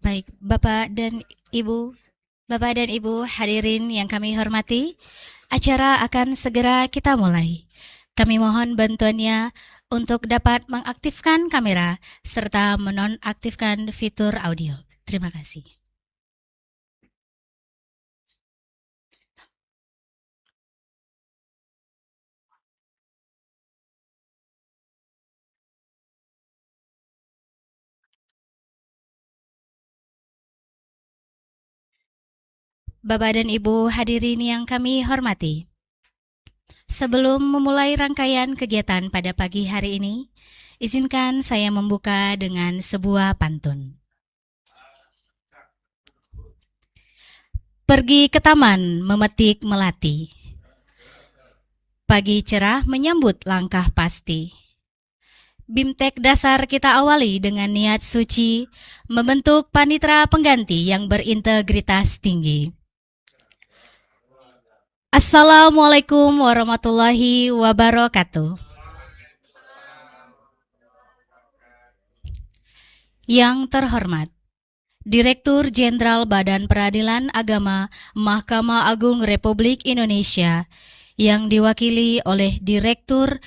Baik, Bapak dan Ibu hadirin yang kami hormati, acara akan segera kita mulai. Kami mohon bantuannya untuk dapat mengaktifkan kamera serta menonaktifkan fitur audio. Terima kasih. Bapak dan Ibu hadirin yang kami hormati, sebelum memulai rangkaian kegiatan pada pagi hari ini, izinkan saya membuka dengan sebuah pantun. Pergi ke taman memetik melati, pagi cerah menyambut langkah pasti. BIMTEK dasar kita awali dengan niat suci, membentuk panitera pengganti yang berintegritas tinggi. Assalamualaikum warahmatullahi wabarakatuh. Yang terhormat, Direktur Jenderal Badan Peradilan Agama Mahkamah Agung Republik Indonesia yang diwakili oleh Direktur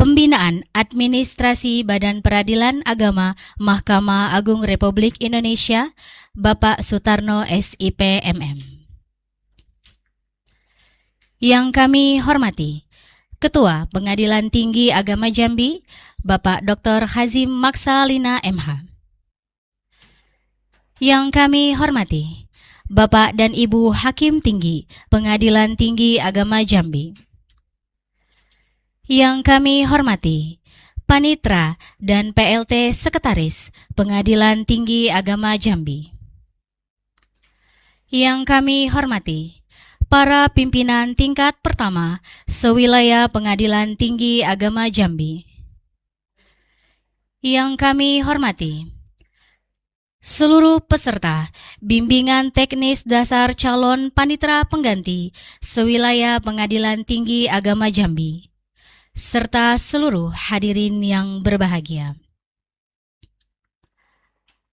Pembinaan Administrasi Badan Peradilan Agama Mahkamah Agung Republik Indonesia, Bapak Sutarno SIP MM. Yang kami hormati, Ketua Pengadilan Tinggi Agama Jambi, Bapak Dr. Hazim Maksalina MH. Yang kami hormati, Bapak dan Ibu Hakim Tinggi Pengadilan Tinggi Agama Jambi. Yang kami hormati, Panitra dan PLT Sekretaris Pengadilan Tinggi Agama Jambi. Yang kami hormati, para pimpinan tingkat pertama sewilayah Pengadilan Tinggi Agama Jambi. Yang kami hormati, seluruh peserta bimbingan teknis dasar calon panitera pengganti sewilayah Pengadilan Tinggi Agama Jambi, serta seluruh hadirin yang berbahagia.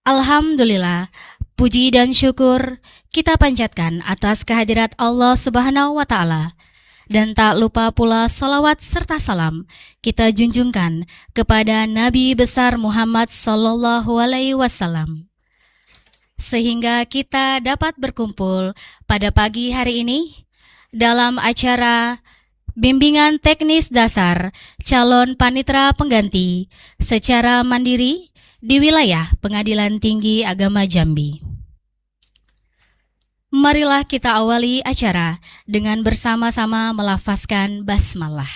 Alhamdulillah, puji dan syukur kita panjatkan atas kehadirat Allah Subhanahu wa Ta'ala, dan tak lupa pula salawat serta salam kita junjungkan kepada Nabi besar Muhammad Sallallahu Alaihi Wasallam, sehingga kita dapat berkumpul pada pagi hari ini dalam acara bimbingan teknis dasar calon panitera pengganti secara mandiri di wilayah Pengadilan Tinggi Agama Jambi. Marilah kita awali acara dengan bersama-sama melafazkan basmalah.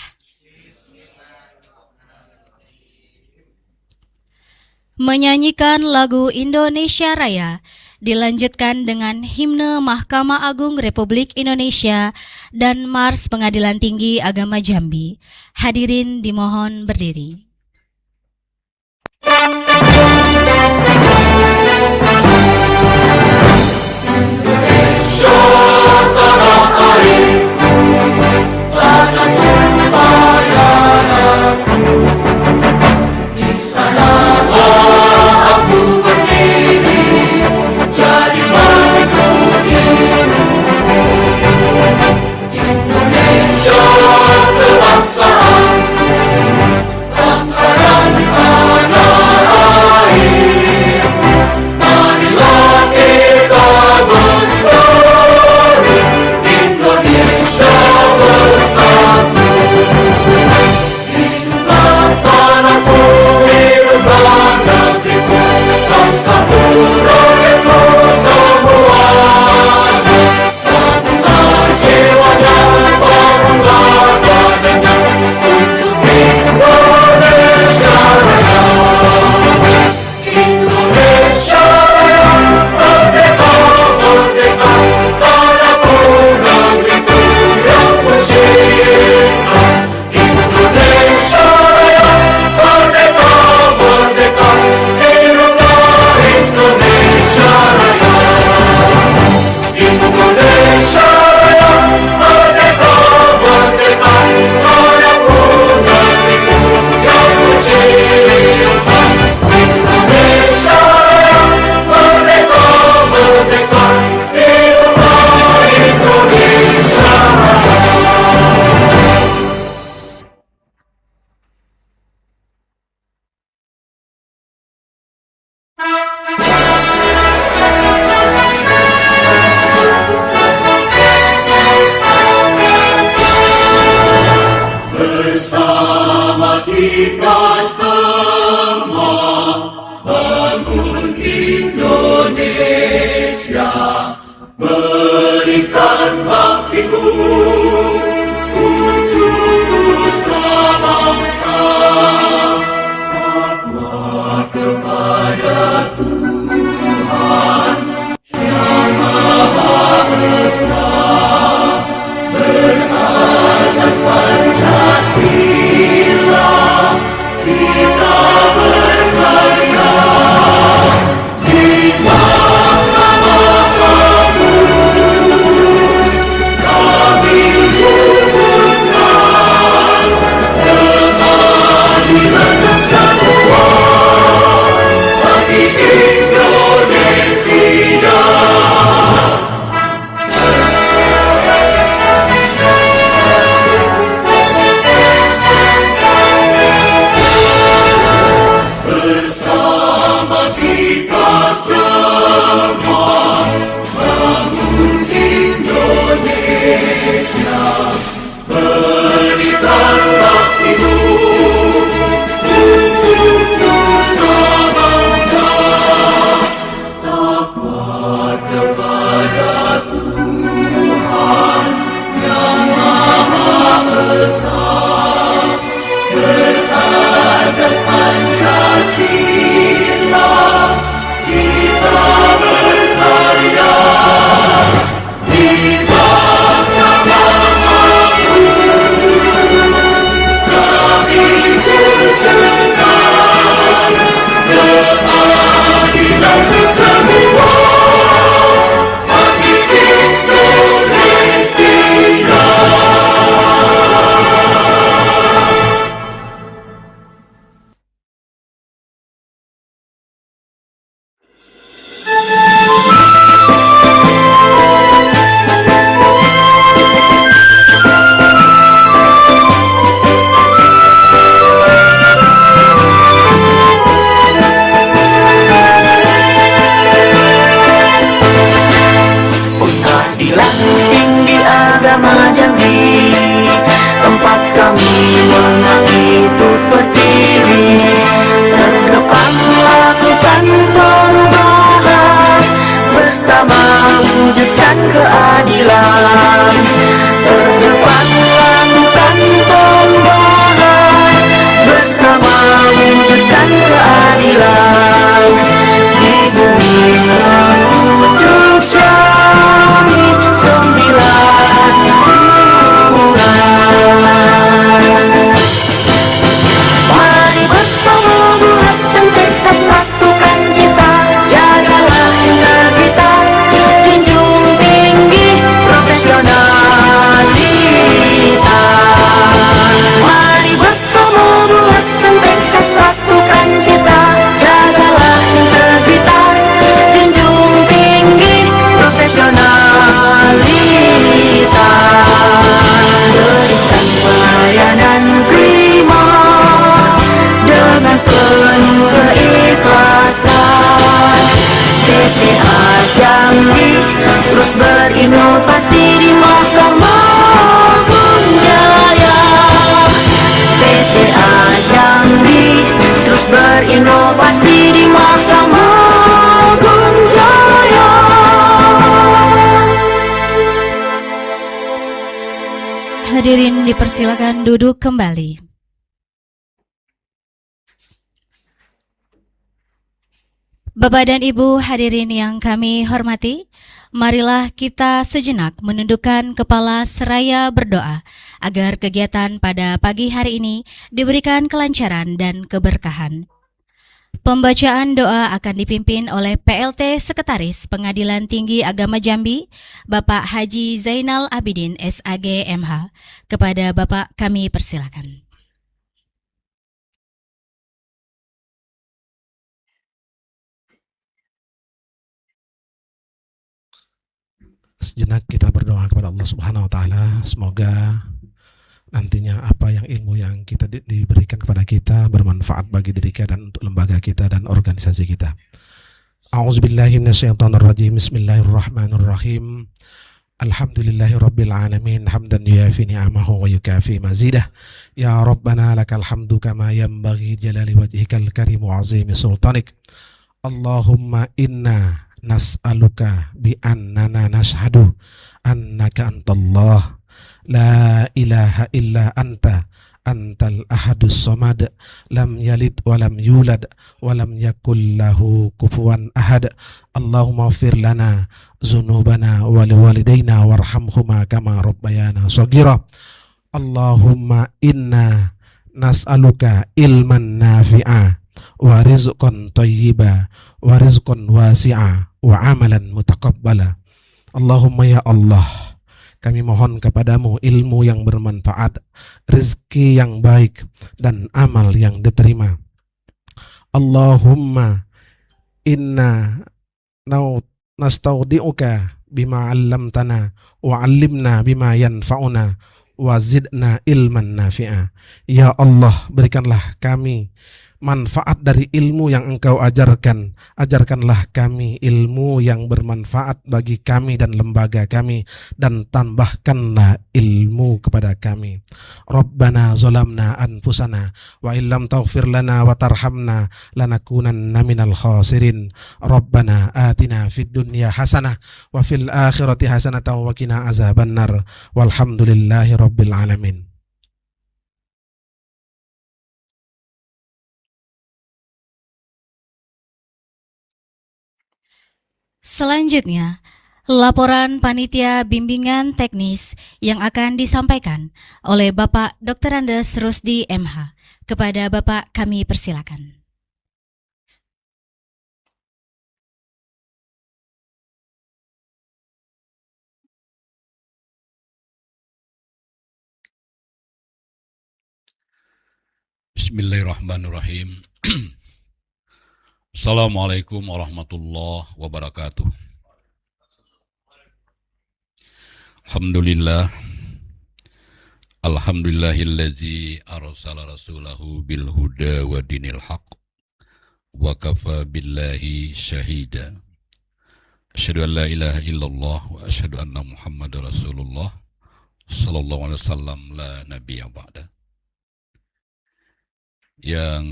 Menyanyikan lagu Indonesia Raya dilanjutkan dengan himne Mahkamah Agung Republik Indonesia dan Mars Pengadilan Tinggi Agama Jambi. Hadirin dimohon berdiri. Tanah airku, tanah tumpah darahku, di sanalah aku berdiri, jadi pengabdimu. Indonesia kebangsaanku, bangsa bersama kita semua bangun Indonesia, berikan baktimu untuk nusa bangsa, takwa kepada Tuhan yang Maha Esa, berazas Pancasila, kita berkarya di Mahkamah Agung, kami wujudkan keadilan untuk semua bagi Indonesia. Bersama kita semua bangun Indonesia, berikan baktimu untuk nusa bangsa, takwa kepada Tuhan yang Maha Esa, berazas Pancasila, kita berkarya di Mahkamah Agung, kami wujudkan keadilan untuk semua bagi Indonesia. Pengadilan Tinggi Agama Jambi, tempat kami mengabdi untuk berdiri, terdepan lakukan perubahan, bersama wujudkan keadilan, terdepan lakukan perubahan, bersama wujudkan keadilan di bumi seluruh jari 9 bulan. Mari bersama bulatkan tekad, satukan cita, jagalah integritas, junjung tinggi profesionalitas. Mari bersama bulatkan tekad, satukan cita, jagalah integritas, junjung tinggi profesionalitas. Berikan pelayanan prima dengan penuh keikhlasan. PTA Jambi terus berinovasi di Mahkamah Agung Jaya. PTA Jambi terus berinovasi di Mahkamah Agung Jaya. Hadirin dipersilakan duduk kembali. Bapak dan Ibu hadirin yang kami hormati, marilah kita sejenak menundukkan kepala seraya berdoa agar kegiatan pada pagi hari ini diberikan kelancaran dan keberkahan. Pembacaan doa akan dipimpin oleh PLT Sekretaris Pengadilan Tinggi Agama Jambi, Bapak Haji Zainal Abidin SAG MH. Kepada Bapak kami persilakan. Sejenak kita berdoa kepada Allah Subhanahu wa taala, semoga nantinya apa yang ilmu yang kita diberikan kepada kita bermanfaat bagi diri kita dan untuk lembaga kita dan organisasi kita. A'udzubillahi minasyaitonirrajim. Bismillahirrahmanirrahim. Alhamdulillahi Rabbil Alamin hamdan yuafi ni'amahu wa yukafi mazidah. Ya Rabbana lakal hamdu kama yanbaghi jalali wajhikal karim wa azimi sultanik. Allahumma inna nas'aluka bi annana nashhadu annaka antallah la ilaha illa anta antal ahadus samad lam yalid walam yulad walam yakul lahu kufuwan ahad. Allahumma fir lana zunubana wali walidayna warhamhuma kama rabbayana shaghira. Allahumma inna nas'aluka ilman nafi'a wa rizqan thayyiba wa rizqan wasi'a wa amalan mutaqabbala. Allahumma ya Allah, kami mohon kepadamu ilmu yang bermanfaat, rezeki yang baik, dan amal yang diterima. Allahumma inna nastaudi'uka bima 'allamtana wa 'allimna bima yanfa'una wa zidna ilman nafi'a. Ya Allah, berikanlah kami manfaat dari ilmu yang Engkau ajarkan. Ajarkanlah kami ilmu yang bermanfaat bagi kami dan lembaga kami, dan tambahkanlah ilmu kepada kami. Rabbana zalamna anfusana wa illam taghfir lana wa tarhamna lanakunanna minal khasirin. Rabbana atina fid dunya hasanah wa fil akhirati hasanatan wa qina azabannar. Walhamdulillahi rabbil alamin. Selanjutnya, laporan panitia bimbingan teknis yang akan disampaikan oleh Bapak Dr. Andes Rusdi MH. Kepada Bapak kami persilakan. Bismillahirrahmanirrahim. Assalamualaikum warahmatullahi wabarakatuh. Alhamdulillah. Alhamdulillahillazi arsala rasulahu bil huda wa dinil haq wa kafa billahi syahida. Asyhadu an la ilaha illallah wa asyhadu anna Muhammadar Rasulullah sallallahu alaihi wasallam la nabiyya ba'da. Yang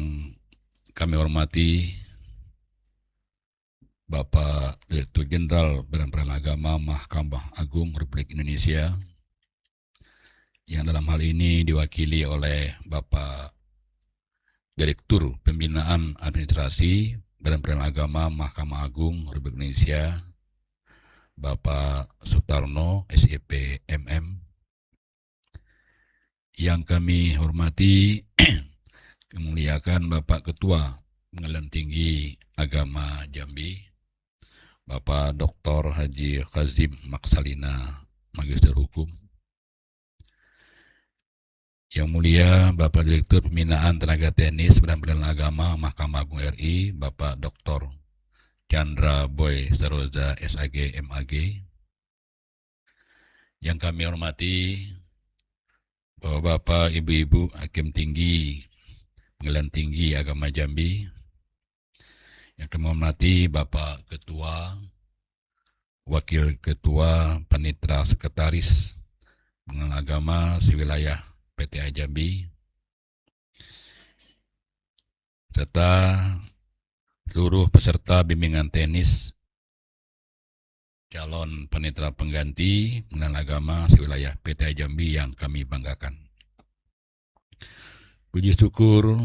kami hormati Bapak Direktur Jenderal Badan Peradilan Agama Mahkamah Agung Republik Indonesia, yang dalam hal ini diwakili oleh Bapak Direktur Pembinaan Administrasi Badan Peradilan Agama Mahkamah Agung Republik Indonesia, Bapak Sutarno, SEP MM. Yang kami hormati, kemuliakan Bapak Ketua Pengadilan Tinggi Agama Jambi, Bapak Dr. Haji Kazim Maksalina, Magister Hukum. Yang mulia Bapak Direktur Pembinaan Tenaga Teknis Badan Peradilan Agama Mahkamah Agung RI, Bapak Dr. Chandra Boy Saroza SAG MAG. Yang kami hormati Bapak Ibu-Ibu Hakim Tinggi Pengadilan Tinggi Agama Jambi. Yang kami hormati Bapak Ketua, Wakil Ketua, Panitra Sekretaris Pengadilan Agama Sewilayah PTA Jambi, serta seluruh peserta bimbingan teknis calon panitra pengganti Pengadilan Agama Sewilayah PTA Jambi yang kami banggakan. Puji syukur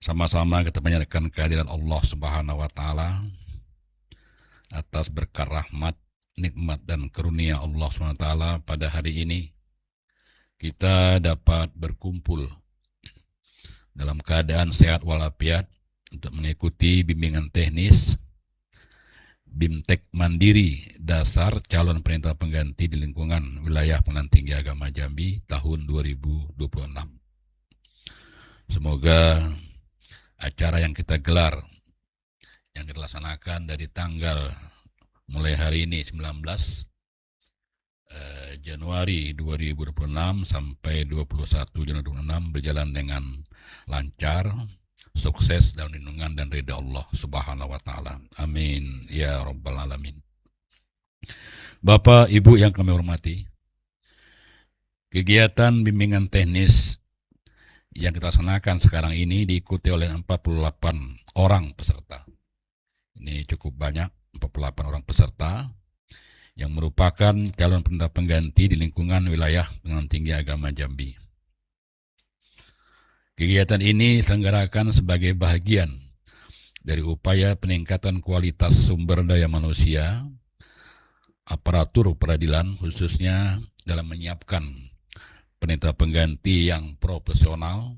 sama-sama kita panjatkan kehadiran Allah Subhanahu wa Ta'ala atas berkah rahmat, nikmat, dan karunia Allah Subhanahu wa Ta'ala. Pada hari ini kita dapat berkumpul dalam keadaan sehat walafiat untuk mengikuti bimbingan teknis BIMTEK Mandiri Dasar Calon Panitra Pengganti di lingkungan wilayah Pengadilan Tinggi Agama Jambi tahun 2026. Semoga acara yang kita gelar, yang kita laksanakan dari tanggal mulai hari ini 19 Januari 2026 sampai 21 Januari 2026 berjalan dengan lancar, sukses dalam lindungan dan ridha Allah Subhanahu wa Ta'ala. Amin ya rabbal alamin. Bapak, Ibu yang kami hormati, kegiatan bimbingan teknis yang kita laksanakan sekarang ini diikuti oleh 48 orang peserta. Ini cukup banyak, 48 orang peserta yang merupakan calon pendeta pengganti di lingkungan wilayah Pengadilan Tinggi Agama Jambi. Kegiatan ini diselenggarakan sebagai bagian dari upaya peningkatan kualitas sumber daya manusia, aparatur peradilan khususnya dalam menyiapkan pendeta pengganti yang profesional,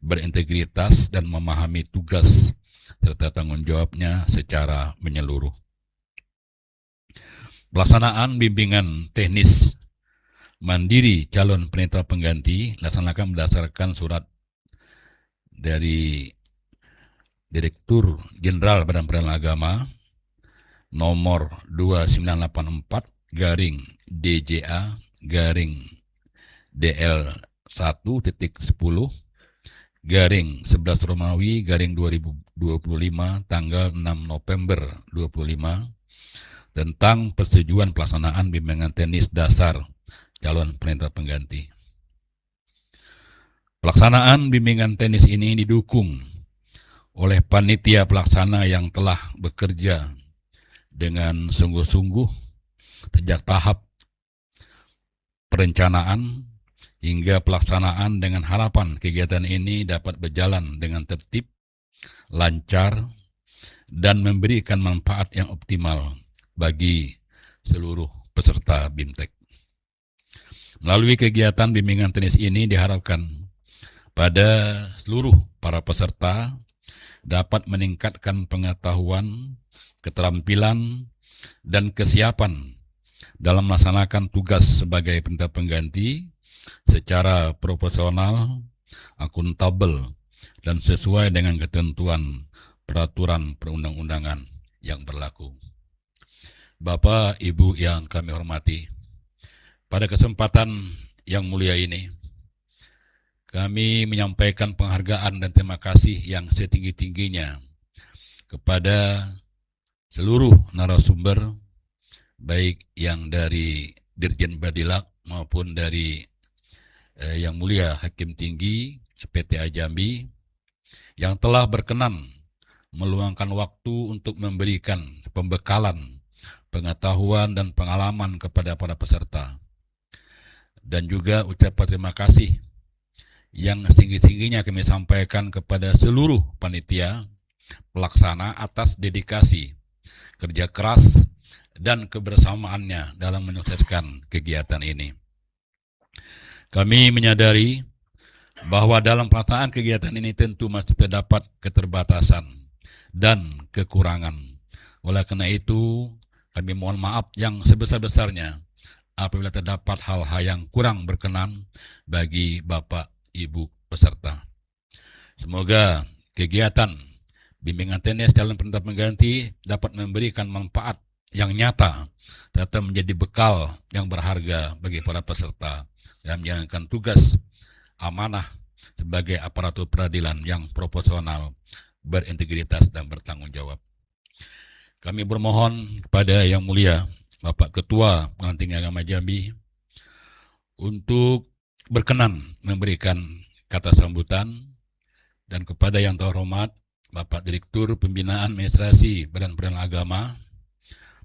berintegritas, dan memahami tugas serta tanggung jawabnya secara menyeluruh. Pelaksanaan bimbingan teknis mandiri calon pendeta pengganti dilaksanakan berdasarkan surat dari Direktur Jenderal Badan Peradilan Agama nomor 2984 garing DJA garing DL 1.10 garing 11 Romawi garing 2025 tanggal 6 November 25 tentang persetujuan pelaksanaan bimbingan teknis dasar calon pendeta pengganti. Pelaksanaan bimbingan teknis ini didukung oleh panitia pelaksana yang telah bekerja dengan sungguh-sungguh sejak tahap perencanaan hingga pelaksanaan dengan harapan kegiatan ini dapat berjalan dengan tertib, lancar, dan memberikan manfaat yang optimal bagi seluruh peserta BIMTEK. Melalui kegiatan bimbingan teknis ini diharapkan pada seluruh para peserta dapat meningkatkan pengetahuan, keterampilan, dan kesiapan dalam melaksanakan tugas sebagai pendeta pengganti secara profesional, akuntabel, dan sesuai dengan ketentuan peraturan perundang-undangan yang berlaku. Bapak, Ibu yang kami hormati, pada kesempatan yang mulia ini, kami menyampaikan penghargaan dan terima kasih yang setinggi-tingginya kepada seluruh narasumber, baik yang dari Dirjen Badilak maupun dari Yang Mulia Hakim Tinggi PTA Jambi, yang telah berkenan meluangkan waktu untuk memberikan pembekalan, pengetahuan, dan pengalaman kepada para peserta. Dan juga ucapan terima kasih yang setinggi-tingginya kami sampaikan kepada seluruh panitia pelaksana atas dedikasi, kerja keras, dan kebersamaannya dalam menyukseskan kegiatan ini. Kami menyadari bahwa dalam pelaksanaan kegiatan ini tentu masih terdapat keterbatasan dan kekurangan. Oleh karena itu, kami mohon maaf yang sebesar-besarnya apabila terdapat hal-hal yang kurang berkenan bagi Bapak, Ibu peserta. Semoga kegiatan bimbingan teknis calon pendeta pengganti dapat memberikan manfaat yang nyata serta menjadi bekal yang berharga bagi para peserta dalam menjalankan tugas amanah sebagai aparatur peradilan yang profesional, berintegritas, dan bertanggung jawab. Kami bermohon kepada Yang Mulia Bapak Ketua Pengadilan Tinggi Agama Jambi untuk berkenan memberikan kata sambutan, dan kepada yang terhormat Bapak Direktur Pembinaan Administrasi Badan Peradilan Agama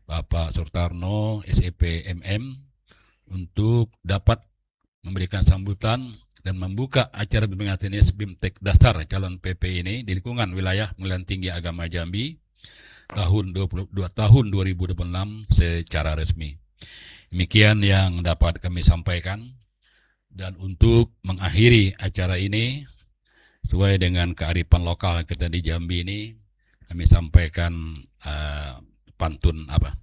Bapak Surtarno SEP MM untuk dapat memberikan sambutan dan membuka acara bimbingan teknis BIMTEK dasar calon PP ini di lingkungan wilayah Pengadilan Tinggi Agama Jambi tahun 2026 secara resmi. Demikian yang dapat kami sampaikan, dan untuk mengakhiri acara ini sesuai dengan kearifan lokal kita di Jambi ini, kami sampaikan pantun apa?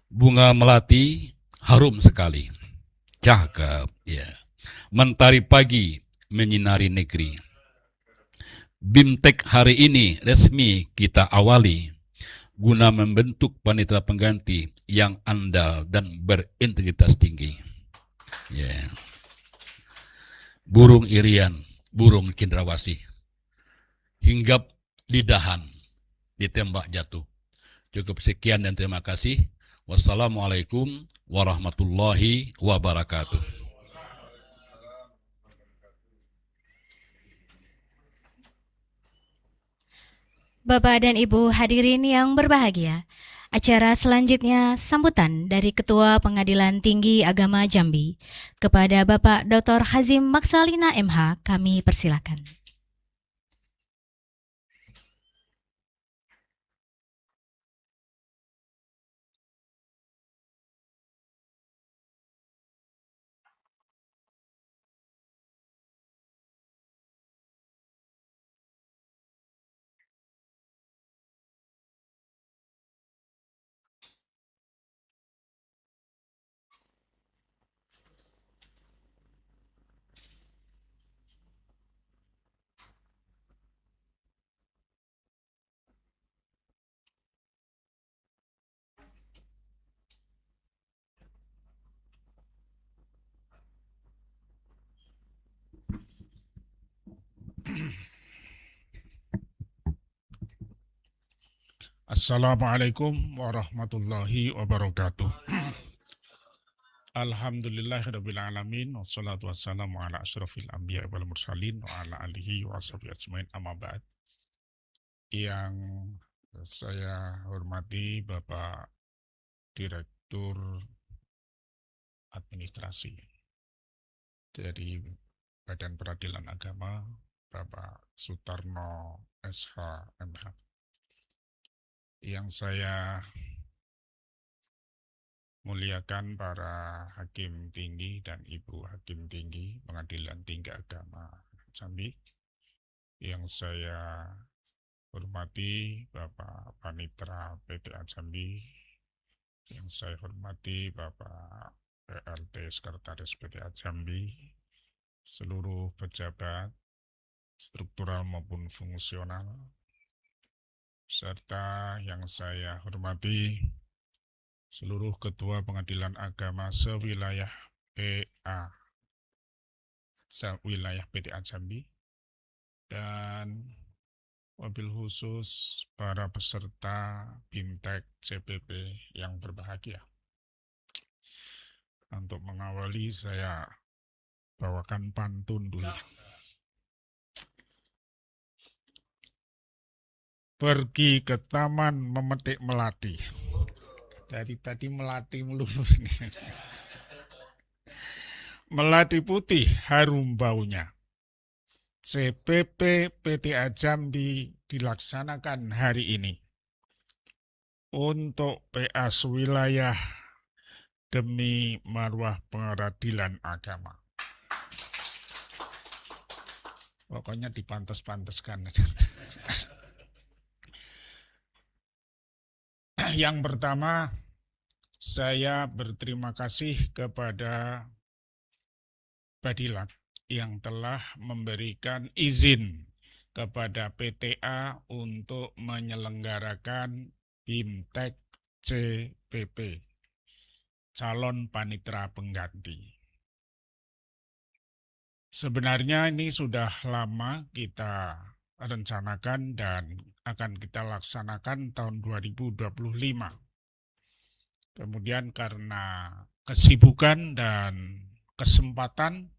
Bunga melati harum sekali, cakep, ya. Mentari pagi menyinari negeri. BIMTEK hari ini resmi kita awali guna membentuk panitia pengganti yang andal dan berintegritas tinggi. Yeah. Burung irian, burung cendrawasih, hinggap lidahan, ditembak jatuh. Cukup sekian dan terima kasih. Wassalamualaikum warahmatullahi wabarakatuh. Bapak dan Ibu hadirin yang berbahagia, acara selanjutnya sambutan dari Ketua Pengadilan Tinggi Agama Jambi kepada Bapak Dr. Hazim Maksalina MH, kami persilakan. Assalamualaikum warahmatullahi wabarakatuh. Alhamdulillahirabbil alamin wassalatu wassalamu ala asyrafil anbiya wal mursalin wa ala alihi wa sahbihi ajmain, amma ba'd. Yang saya hormati Bapak Direktur Administrasi dari Badan Peradilan Agama, Bapak Sutarno SH MH. Yang saya muliakan para hakim tinggi dan ibu hakim tinggi Pengadilan Tinggi Agama Jambi. Yang saya hormati Bapak Panitra PTA Jambi. Yang saya hormati Bapak PLT Sekretaris PTA Jambi, seluruh pejabat struktural maupun fungsional, serta yang saya hormati seluruh ketua pengadilan agama sewilayah wilayah PTA Jambi, dan wabil khusus para peserta BIMTEK CPP yang berbahagia. Untuk mengawali saya bawakan pantun dulu. Pergi ke taman memetik melati. Dari tadi melati melulu ini. Melati putih harum baunya. CPP PTA Jambi dilaksanakan hari ini untuk PA wilayah demi marwah peradilan agama. Pokoknya dipantes-panteskan. Yang pertama, saya berterima kasih kepada Badilat yang telah memberikan izin kepada PTA untuk menyelenggarakan BIMTEK CPP, calon panitera pengganti. Sebenarnya ini sudah lama kita rencanakan dan akan kita laksanakan tahun 2025. Kemudian karena kesibukan dan kesempatan,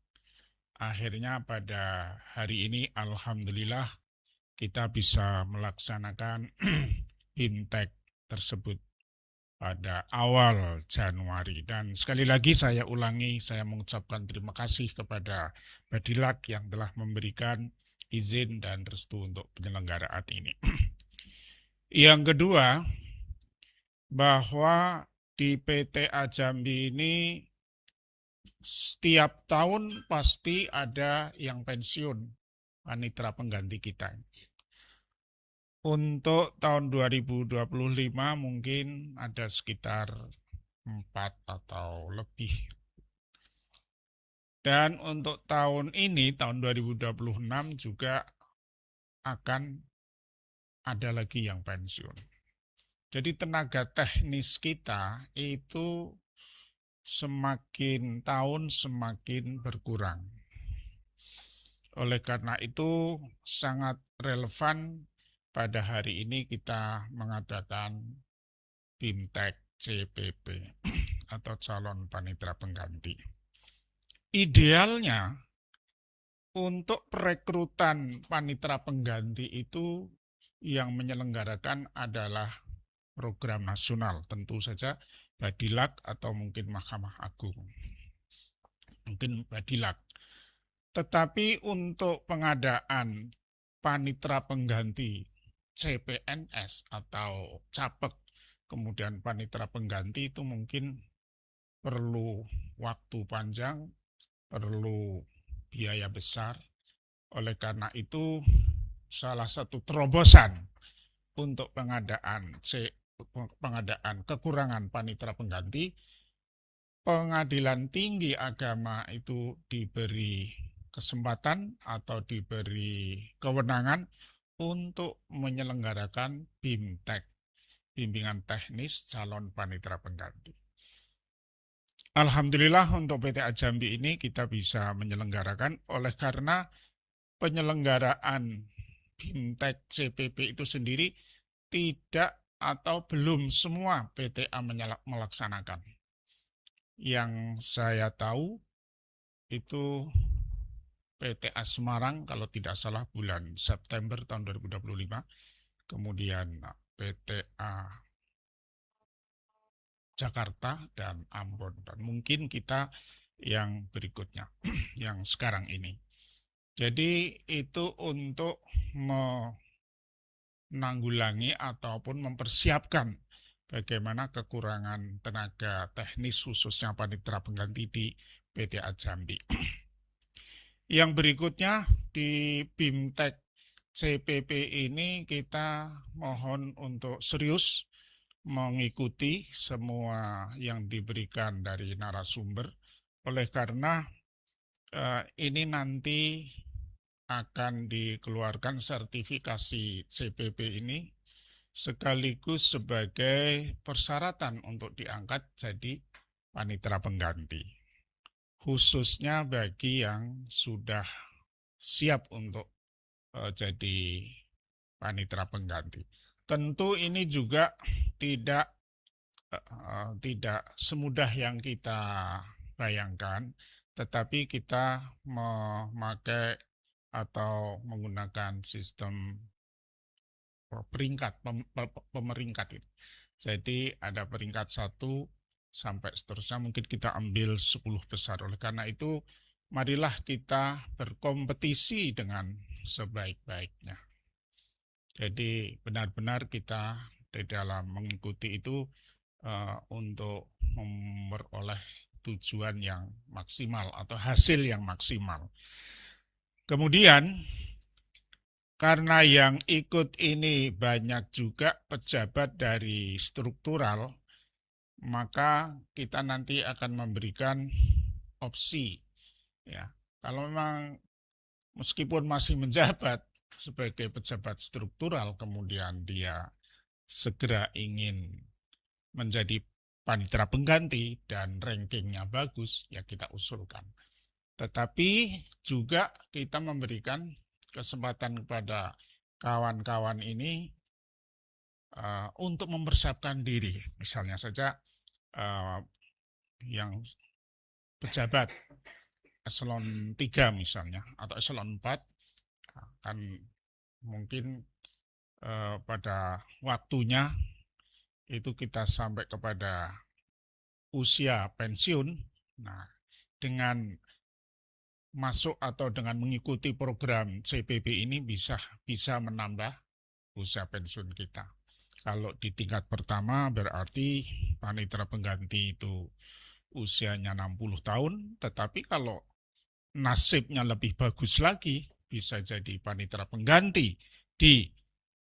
akhirnya pada hari ini alhamdulillah kita bisa melaksanakan BIMTEK tersebut pada awal Januari. Dan sekali lagi saya ulangi, saya mengucapkan terima kasih kepada Badilat yang telah memberikan izin dan restu untuk penyelenggaraan ini. Yang kedua, bahwa di PTA Jambi ini setiap tahun pasti ada yang pensiun, panitera pengganti kita. Untuk tahun 2025 mungkin ada sekitar 4 atau lebih. Dan untuk tahun ini, tahun 2026 juga akan ada lagi yang pensiun. Jadi tenaga teknis kita itu semakin tahun semakin berkurang. Oleh karena itu sangat relevan pada hari ini kita mengadakan BIMTEK CPP atau calon panitera pengganti. Idealnya untuk perekrutan panitera pengganti itu yang menyelenggarakan adalah program nasional, tentu saja Badilak atau mungkin Mahkamah Agung. Mungkin Badilak. Tetapi untuk pengadaan panitera pengganti CPNS atau Capek, kemudian panitera pengganti itu mungkin perlu waktu panjang, perlu biaya besar. Oleh karena itu, salah satu terobosan untuk pengadaan kekurangan panitera pengganti, Pengadilan Tinggi Agama itu diberi kesempatan atau diberi kewenangan untuk menyelenggarakan BIMTEK, bimbingan teknis calon panitera pengganti. Alhamdulillah untuk PTA Jambi ini kita bisa menyelenggarakan oleh karena penyelenggaraan BIMTEK CPP itu sendiri tidak atau belum semua PTA melaksanakan. Yang saya tahu itu PTA Semarang kalau tidak salah bulan September tahun 2025, kemudian PTA Jakarta dan Ambon, dan mungkin kita yang berikutnya, yang sekarang ini. Jadi itu untuk menanggulangi ataupun mempersiapkan bagaimana kekurangan tenaga teknis khususnya panitera pengganti di PTA Jambi. Yang berikutnya di BIMTEK CPP ini kita mohon untuk serius mengikuti semua yang diberikan dari narasumber, oleh karena ini nanti akan dikeluarkan sertifikasi CPP ini sekaligus sebagai persyaratan untuk diangkat jadi panitera pengganti, khususnya bagi yang sudah siap untuk jadi panitera pengganti. Tentu ini juga tidak semudah yang kita bayangkan, tetapi kita memakai atau menggunakan sistem peringkat, pemeringkat itu. Jadi ada peringkat 1 sampai seterusnya, mungkin kita ambil 10 besar. Oleh karena itu, marilah kita berkompetisi dengan sebaik-baiknya. Jadi benar-benar kita di dalam mengikuti itu untuk memperoleh tujuan yang maksimal atau hasil yang maksimal. Kemudian karena yang ikut ini banyak juga pejabat dari struktural, maka kita nanti akan memberikan opsi. Ya, kalau memang meskipun masih menjabat sebagai pejabat struktural, kemudian dia segera ingin menjadi panitera pengganti dan rankingnya bagus, ya kita usulkan. Tetapi juga kita memberikan kesempatan kepada kawan-kawan ini untuk mempersiapkan diri. Misalnya saja yang pejabat eselon 3 misalnya, atau eselon 4, kan mungkin pada waktunya itu kita sampai kepada usia pensiun. Nah, dengan masuk atau dengan mengikuti program CPP ini bisa menambah usia pensiun kita. Kalau di tingkat pertama berarti panitera pengganti itu usianya 60 tahun, tetapi kalau nasibnya lebih bagus lagi, bisa jadi panitera pengganti di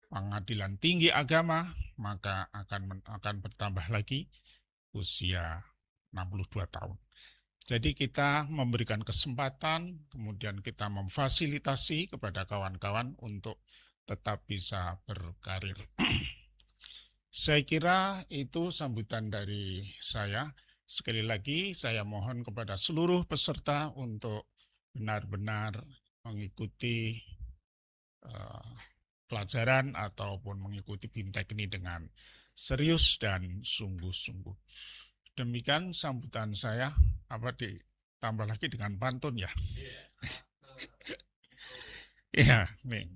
Pengadilan Tinggi Agama, maka akan bertambah lagi usia 62 tahun. Jadi kita memberikan kesempatan, kemudian kita memfasilitasi kepada kawan-kawan untuk tetap bisa berkarir. Saya kira itu sambutan dari saya. Sekali lagi saya mohon kepada seluruh peserta untuk benar-benar mengikuti pelajaran ataupun mengikuti BIMTEK ini dengan serius dan sungguh-sungguh. Demikian sambutan saya, ditambah lagi dengan pantun ya. Iya, nih.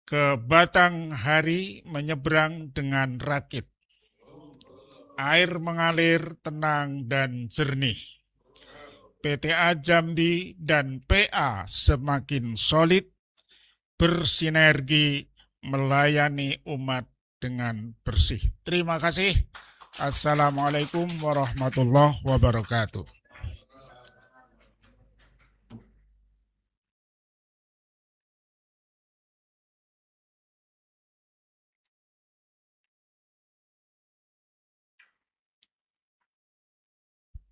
Ke Batang hari menyeberang dengan rakit. Air mengalir tenang dan jernih. PTA Jambi dan PA semakin solid bersinergi melayani umat dengan bersih. Terima kasih. Assalamualaikum warahmatullahi wabarakatuh.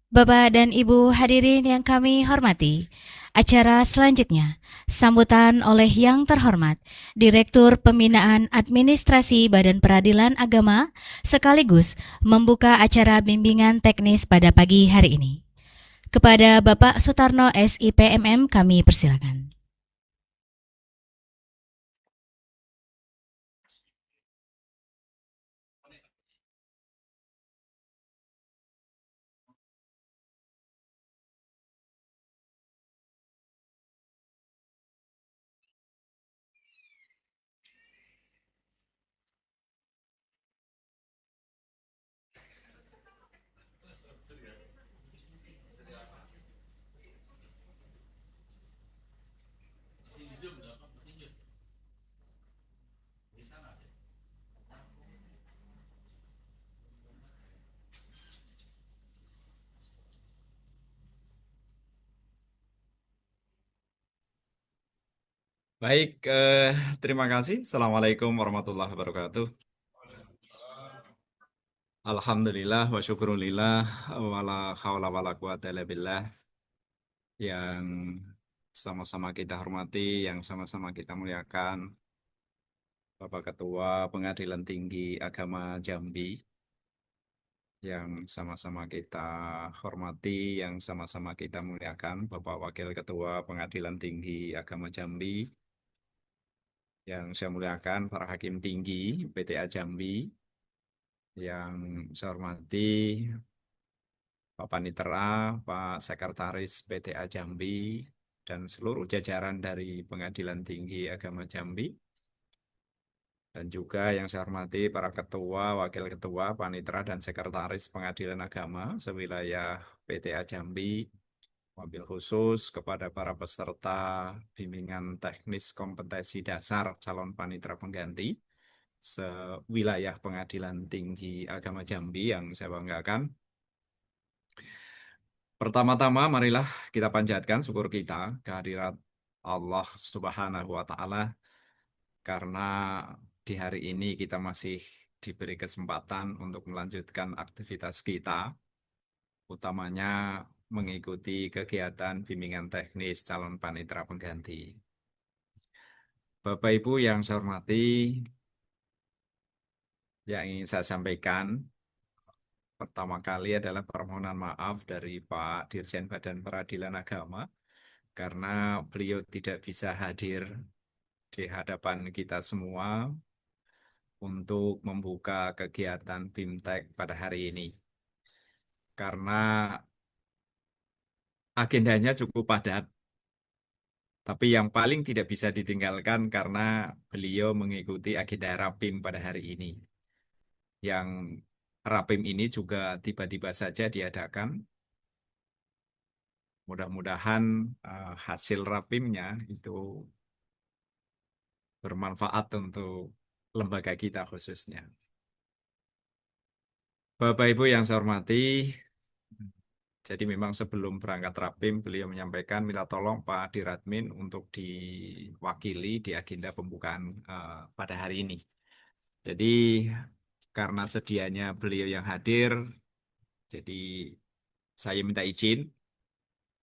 Bapak dan Ibu hadirin yang kami hormati, acara selanjutnya sambutan oleh yang terhormat Direktur Pembinaan Administrasi Badan Peradilan Agama sekaligus membuka acara bimbingan teknis pada pagi hari ini. Kepada Bapak Sutarno SIPMM kami persilakan. Baik, terima kasih. Assalamualaikum warahmatullahi wabarakatuh. Alhamdulillah wa syukurulillah wa la hawla wa la quwata illa billah. Yang sama-sama kita hormati, yang sama-sama kita muliakan Bapak Ketua Pengadilan Tinggi Agama Jambi, yang sama-sama kita hormati, yang sama-sama kita muliakan Bapak Wakil Ketua Pengadilan Tinggi Agama Jambi, yang saya muliakan para hakim tinggi PTA Jambi, yang saya hormati Pak Panitera, Pak Sekretaris PTA Jambi, dan seluruh jajaran dari Pengadilan Tinggi Agama Jambi, dan juga yang saya hormati para ketua, wakil ketua, panitera, dan sekretaris Pengadilan Agama sewilayah PTA Jambi, wabil khusus kepada para peserta bimbingan teknis kompetensi dasar calon panitera pengganti sewilayah Pengadilan Tinggi Agama Jambi yang saya banggakan. Pertama-tama marilah kita panjatkan syukur kita kehadirat Allah Subhanahu wa Ta'ala karena di hari ini kita masih diberi kesempatan untuk melanjutkan aktivitas kita, utamanya mengikuti kegiatan bimbingan teknis calon panitera pengganti. Bapak Ibu yang saya hormati, yang ingin saya sampaikan pertama kali adalah permohonan maaf dari Pak Dirjen Badan Peradilan Agama karena beliau tidak bisa hadir di hadapan kita semua untuk membuka kegiatan BIMTEK pada hari ini. Karena agendanya cukup padat, tapi yang paling tidak bisa ditinggalkan karena beliau mengikuti agenda Rapim pada hari ini. Yang Rapim ini juga tiba-tiba saja diadakan. Mudah-mudahan hasil Rapimnya itu bermanfaat untuk lembaga kita khususnya. Bapak Ibu yang saya hormati, jadi memang sebelum berangkat Rapim, beliau menyampaikan minta tolong Pak Diradmin untuk diwakili di agenda pembukaan pada hari ini. Jadi karena sedianya beliau yang hadir, jadi saya minta izin.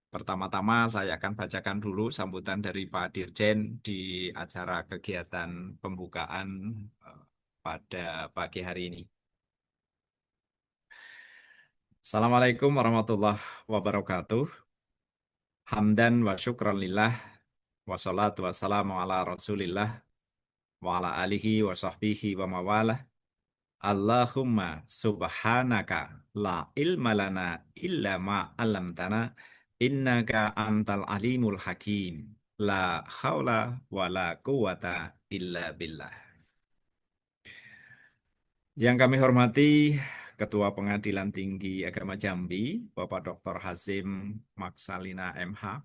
Pertama-tama saya akan bacakan dulu sambutan dari Pak Dirjen di acara kegiatan pembukaan pada pagi hari ini. Assalamualaikum warahmatullahi wabarakatuh. Hamdan wa syukran lillah, wassalatu wassalamu ala rasulillah, wa ala alihi wa sahbihi wa mawalah. Allahumma subhanaka la ilma lana illa ma 'allamtana innaka antal alimul hakim. La haula wa la quwata illa billah. Yang kami hormati Ketua Pengadilan Tinggi Agama Jambi, Bapak Dr. Hazim Maksalina MH.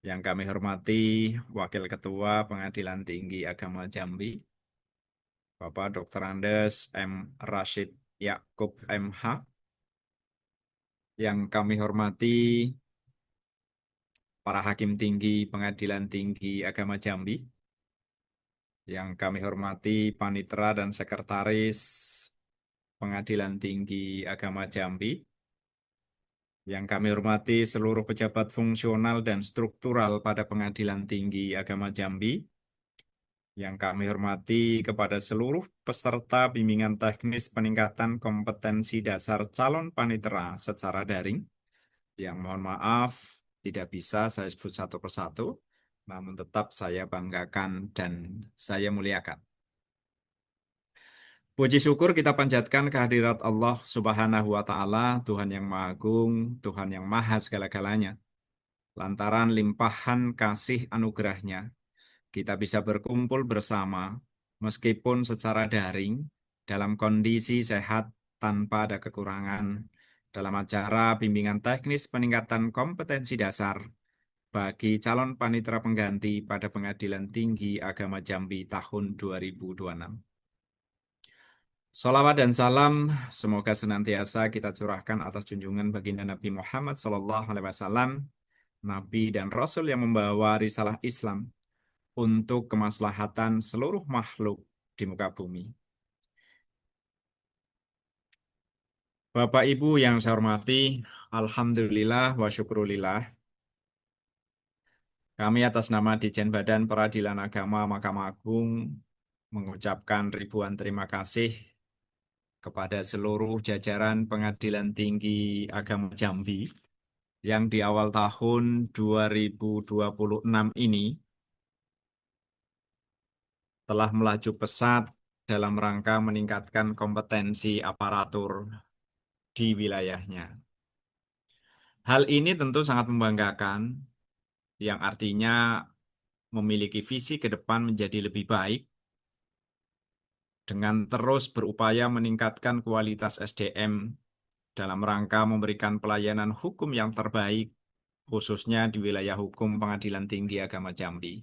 Yang kami hormati Wakil Ketua Pengadilan Tinggi Agama Jambi, Bapak Dr. Andes M. Rashid Yakub MH. Yang kami hormati para Hakim Tinggi Pengadilan Tinggi Agama Jambi. Yang kami hormati Panitera dan Sekretaris Pengadilan Tinggi Agama Jambi. Yang kami hormati seluruh pejabat fungsional dan struktural pada Pengadilan Tinggi Agama Jambi. Yang kami hormati kepada seluruh peserta bimbingan teknis peningkatan kompetensi dasar calon panitera secara daring. Yang mohon maaf tidak bisa saya sebut satu persatu, namun tetap saya banggakan dan saya muliakan. Puji syukur kita panjatkan kehadirat Allah Subhanahu wa Ta'ala, Tuhan yang Maha Agung, Tuhan yang Maha segala-galanya. Lantaran limpahan kasih anugerahnya, kita bisa berkumpul bersama, meskipun secara daring, dalam kondisi sehat tanpa ada kekurangan, dalam acara bimbingan teknis peningkatan kompetensi dasar bagi calon panitera pengganti pada Pengadilan Tinggi Agama Jambi tahun 2026. Salawat dan salam semoga senantiasa kita curahkan atas junjungan baginda Nabi Muhammad SAW, Nabi dan Rasul yang membawa risalah Islam untuk kemaslahatan seluruh makhluk di muka bumi. Bapak Ibu yang saya hormati, Alhamdulillah wa syukurillah. Kami atas nama Ditjen Badan Peradilan Agama Mahkamah Agung mengucapkan ribuan terima kasih kepada seluruh jajaran Pengadilan Tinggi Agama Jambi yang di awal tahun 2026 ini telah melaju pesat dalam rangka meningkatkan kompetensi aparatur di wilayahnya. Hal ini tentu sangat membanggakan, yang artinya memiliki visi ke depan menjadi lebih baik dengan terus berupaya meningkatkan kualitas SDM dalam rangka memberikan pelayanan hukum yang terbaik, khususnya di wilayah hukum Pengadilan Tinggi Agama Jambi.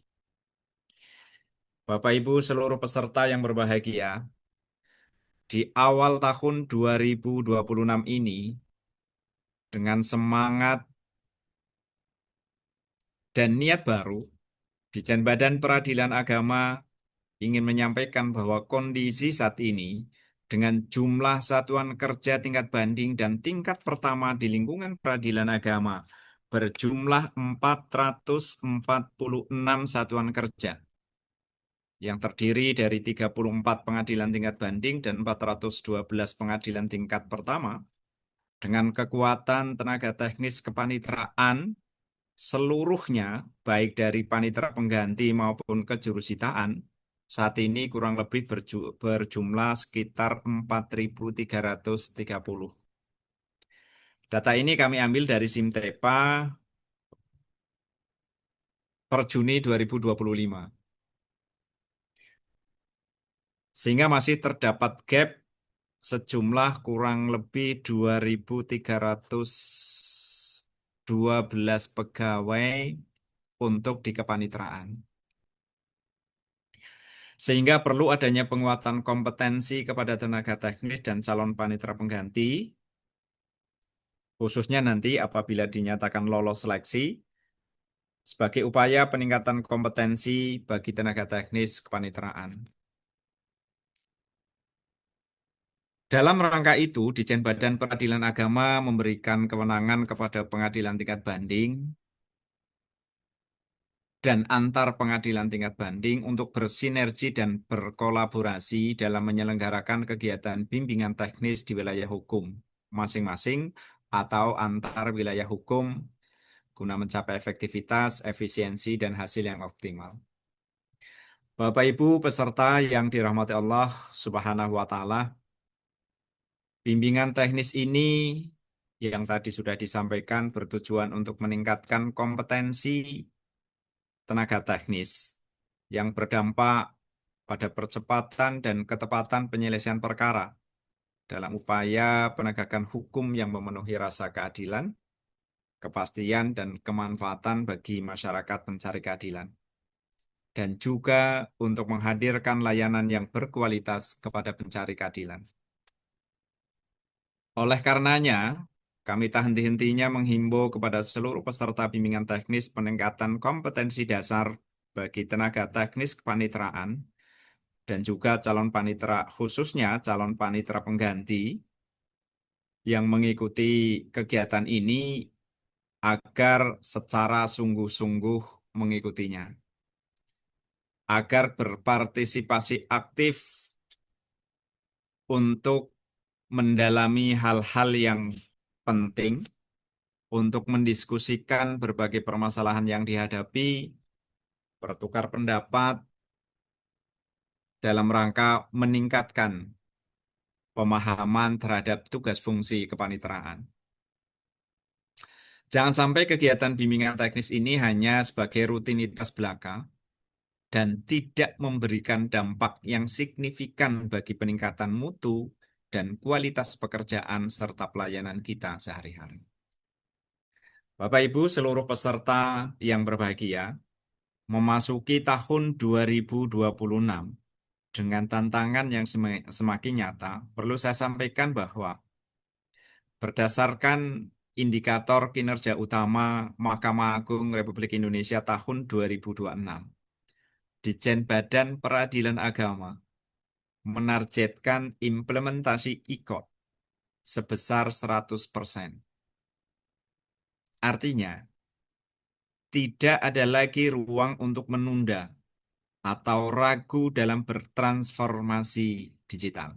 Bapak Ibu seluruh peserta yang berbahagia, di awal tahun 2026 ini, dengan semangat dan niat baru, Ditjen Badan Peradilan Agama ingin menyampaikan bahwa kondisi saat ini dengan jumlah satuan kerja tingkat banding dan tingkat pertama di lingkungan peradilan agama berjumlah 446 satuan kerja yang terdiri dari 34 pengadilan tingkat banding dan 412 pengadilan tingkat pertama dengan kekuatan tenaga teknis kepanitraan seluruhnya baik dari panitera pengganti maupun kejurusitaan saat ini kurang lebih berjumlah sekitar 4.330. Data ini kami ambil dari Simtepa per Juni 2025. Sehingga masih terdapat gap sejumlah kurang lebih 2.312 pegawai untuk di kepanitraan. Sehingga perlu adanya penguatan kompetensi kepada tenaga teknis dan calon panitera pengganti, khususnya nanti apabila dinyatakan lolos seleksi, sebagai upaya peningkatan kompetensi bagi tenaga teknis kepanitraan. Dalam rangka itu, Ditjen Badan Peradilan Agama memberikan kewenangan kepada pengadilan tingkat banding dan antar pengadilan tingkat banding untuk bersinergi dan berkolaborasi dalam menyelenggarakan kegiatan bimbingan teknis di wilayah hukum masing-masing atau antar wilayah hukum guna mencapai efektivitas, efisiensi, dan hasil yang optimal. Bapak Ibu peserta yang dirahmati Allah Subhanahu wa taala, bimbingan teknis ini yang tadi sudah disampaikan bertujuan untuk meningkatkan kompetensi tenaga teknis yang berdampak pada percepatan dan ketepatan penyelesaian perkara dalam upaya penegakan hukum yang memenuhi rasa keadilan, kepastian, dan kemanfaatan bagi masyarakat pencari keadilan, dan juga untuk menghadirkan layanan yang berkualitas kepada pencari keadilan. Oleh karenanya, kami tak henti-hentinya menghimbau kepada seluruh peserta bimbingan teknis peningkatan kompetensi dasar bagi tenaga teknis kepaniteraan dan juga calon panitera, khususnya calon panitera pengganti yang mengikuti kegiatan ini agar secara sungguh-sungguh mengikutinya, agar berpartisipasi aktif untuk mendalami hal-hal yang penting, untuk mendiskusikan berbagai permasalahan yang dihadapi, bertukar pendapat dalam rangka meningkatkan pemahaman terhadap tugas fungsi kepaniteraan. Jangan sampai kegiatan bimbingan teknis ini hanya sebagai rutinitas belaka dan tidak memberikan dampak yang signifikan bagi peningkatan mutu dan kualitas pekerjaan serta pelayanan kita sehari-hari. Bapak Ibu seluruh peserta yang berbahagia, memasuki tahun 2026 dengan tantangan yang semakin nyata, perlu saya sampaikan bahwa berdasarkan indikator kinerja utama Mahkamah Agung Republik Indonesia tahun 2026, Ditjen Badan Peradilan Agama menargetkan implementasi IQOD sebesar 100%. Artinya, tidak ada lagi ruang untuk menunda atau ragu dalam bertransformasi digital.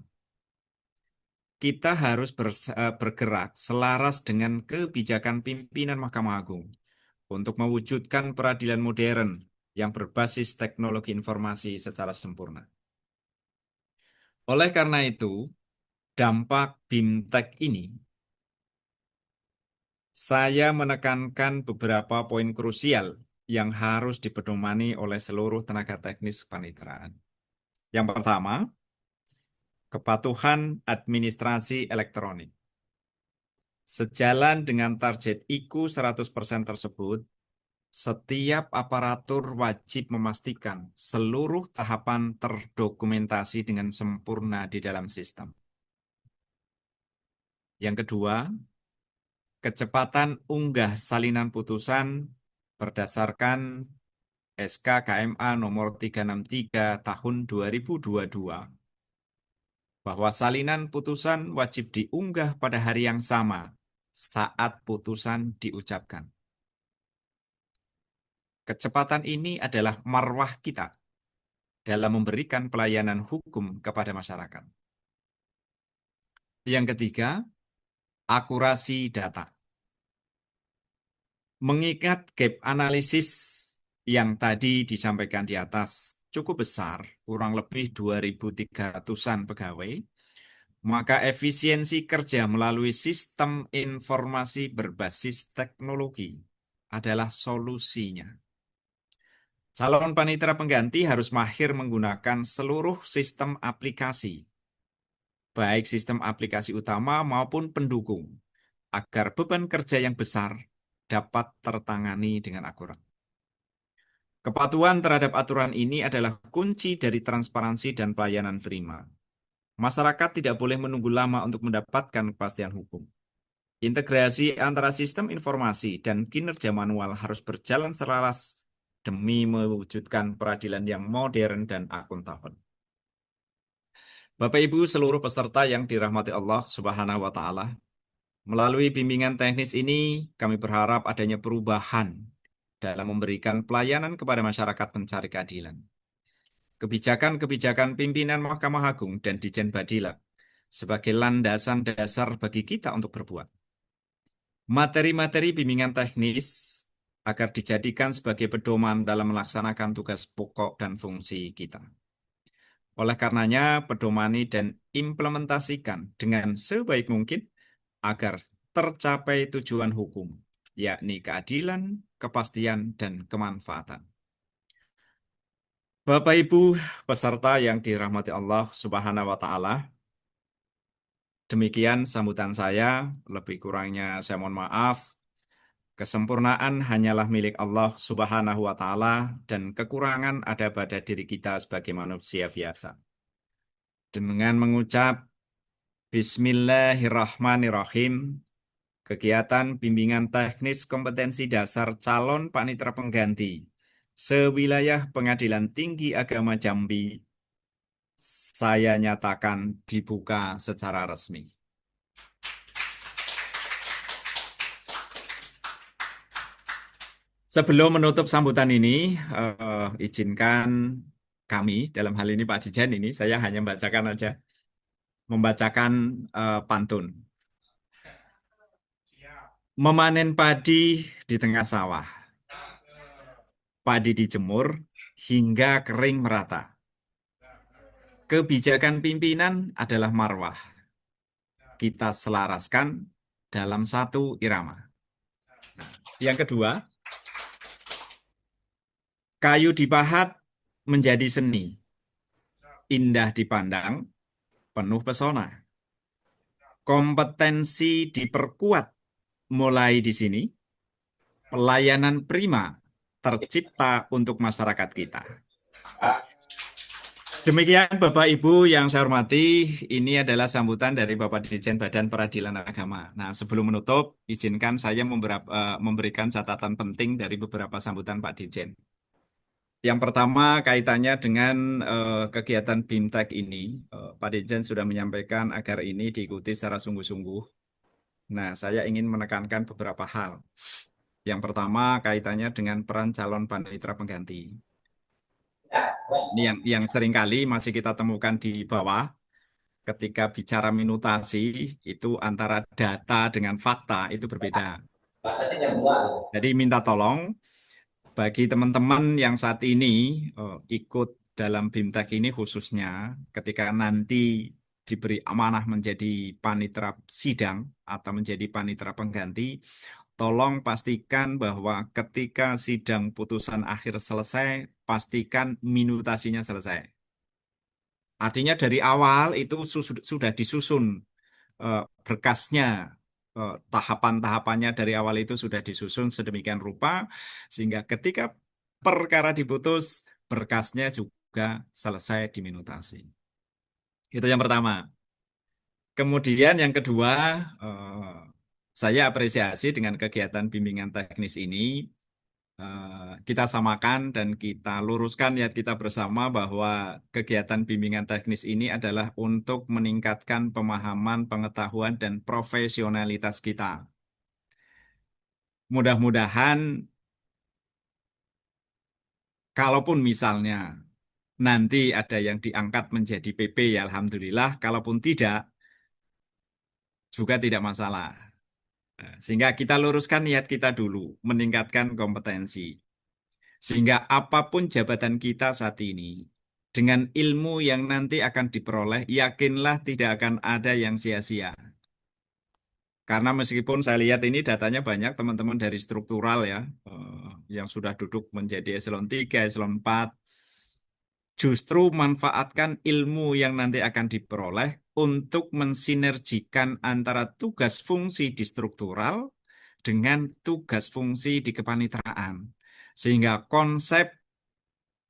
Kita harus bergerak selaras dengan kebijakan pimpinan Mahkamah Agung untuk mewujudkan peradilan modern yang berbasis teknologi informasi secara sempurna. Oleh karena itu, dampak BIMTEK ini, saya menekankan beberapa poin krusial yang harus dipedomani oleh seluruh tenaga teknis kepaniteraan. Yang pertama, kepatuhan administrasi elektronik. Sejalan dengan target IQ 100% tersebut, setiap aparatur wajib memastikan seluruh tahapan terdokumentasi dengan sempurna di dalam sistem. Yang kedua, kecepatan unggah salinan putusan berdasarkan SK KMA nomor 363 tahun 2022, bahwa salinan putusan wajib diunggah pada hari yang sama saat putusan diucapkan. Kecepatan ini adalah marwah kita dalam memberikan pelayanan hukum kepada masyarakat. Yang ketiga, akurasi data. Mengingat gap analisis yang tadi disampaikan di atas cukup besar, kurang lebih 2.300-an pegawai, maka efisiensi kerja melalui sistem informasi berbasis teknologi adalah solusinya. Calon panitera pengganti harus mahir menggunakan seluruh sistem aplikasi, baik sistem aplikasi utama maupun pendukung, agar beban kerja yang besar dapat tertangani dengan akurat. Kepatuhan terhadap aturan ini adalah kunci dari transparansi dan pelayanan prima. Masyarakat tidak boleh menunggu lama untuk mendapatkan kepastian hukum. Integrasi antara sistem informasi dan kinerja manual harus berjalan selaras demi mewujudkan peradilan yang modern dan akuntabel. Bapak Ibu seluruh peserta yang dirahmati Allah Subhanahu wa taala, melalui bimbingan teknis ini kami berharap adanya perubahan dalam memberikan pelayanan kepada masyarakat pencari keadilan. Kebijakan-kebijakan pimpinan Mahkamah Agung dan Ditjen Badilak sebagai landasan dasar bagi kita untuk berbuat. Materi-materi bimbingan teknis agar dijadikan sebagai pedoman dalam melaksanakan tugas pokok dan fungsi kita. Oleh karenanya, pedomani dan implementasikan dengan sebaik mungkin agar tercapai tujuan hukum, yakni keadilan, kepastian, dan kemanfaatan. Bapak Ibu peserta yang dirahmati Allah Subhanahu wa taala, demikian sambutan saya, lebih kurangnya saya mohon maaf. Kesempurnaan hanyalah milik Allah Subhanahu wa taala dan kekurangan ada pada diri kita sebagai manusia biasa. Dengan mengucap Bismillahirrahmanirrahim, kegiatan bimbingan teknis kompetensi dasar calon panitera pengganti sewilayah Pengadilan Tinggi Agama Jambi saya nyatakan dibuka secara resmi. Sebelum menutup sambutan ini, izinkan kami, dalam hal ini Pak Dijen ini, saya hanya membacakan pantun. Memanen padi di tengah sawah. Padi dijemur hingga kering merata. Kebijakan pimpinan adalah marwah. Kita selaraskan dalam satu irama. Nah, yang kedua, kayu dipahat menjadi seni. Indah dipandang, penuh pesona. Kompetensi diperkuat mulai di sini. Pelayanan prima tercipta untuk masyarakat kita. Demikian Bapak Ibu yang saya hormati, ini adalah sambutan dari Bapak Dirjen Badan Peradilan Agama. Nah, sebelum menutup, izinkan saya memberikan catatan penting dari beberapa sambutan Pak Dirjen. Yang pertama kaitannya dengan kegiatan BIMTEK ini, Pak Dirjen sudah menyampaikan agar ini diikuti secara sungguh-sungguh. Nah, saya ingin menekankan beberapa hal. Yang pertama kaitannya dengan peran calon panitera pengganti. Ini yang seringkali masih kita temukan di bawah. Ketika bicara minutasi, itu antara data dengan fakta itu berbeda. Jadi minta tolong bagi teman-teman yang saat ini ikut dalam BIMTEK ini khususnya, ketika nanti diberi amanah menjadi panitera sidang atau menjadi panitera pengganti, tolong pastikan bahwa ketika sidang putusan akhir selesai, pastikan minutasinya selesai. Artinya dari awal itu sudah disusun berkasnya, tahapan-tahapannya dari awal itu sudah disusun sedemikian rupa, sehingga ketika perkara diputus, berkasnya juga selesai diminutasi. Itu yang pertama. Kemudian yang kedua, saya apresiasi dengan kegiatan bimbingan teknis ini. Kita samakan dan kita luruskan niat kita bersama bahwa kegiatan bimbingan teknis ini adalah untuk meningkatkan pemahaman, pengetahuan, dan profesionalitas kita. Mudah-mudahan kalaupun misalnya nanti ada yang diangkat menjadi PP, ya alhamdulillah. Kalaupun tidak, juga tidak masalah. Sehingga kita luruskan niat kita dulu, meningkatkan kompetensi. Sehingga apapun jabatan kita saat ini, dengan ilmu yang nanti akan diperoleh, yakinlah tidak akan ada yang sia-sia. Karena meskipun saya lihat ini datanya banyak teman-teman dari struktural ya, yang sudah duduk menjadi eselon 3, eselon 4, justru manfaatkan ilmu yang nanti akan diperoleh untuk mensinergikan antara tugas fungsi di struktural dengan tugas fungsi di kepanitraan. Sehingga konsep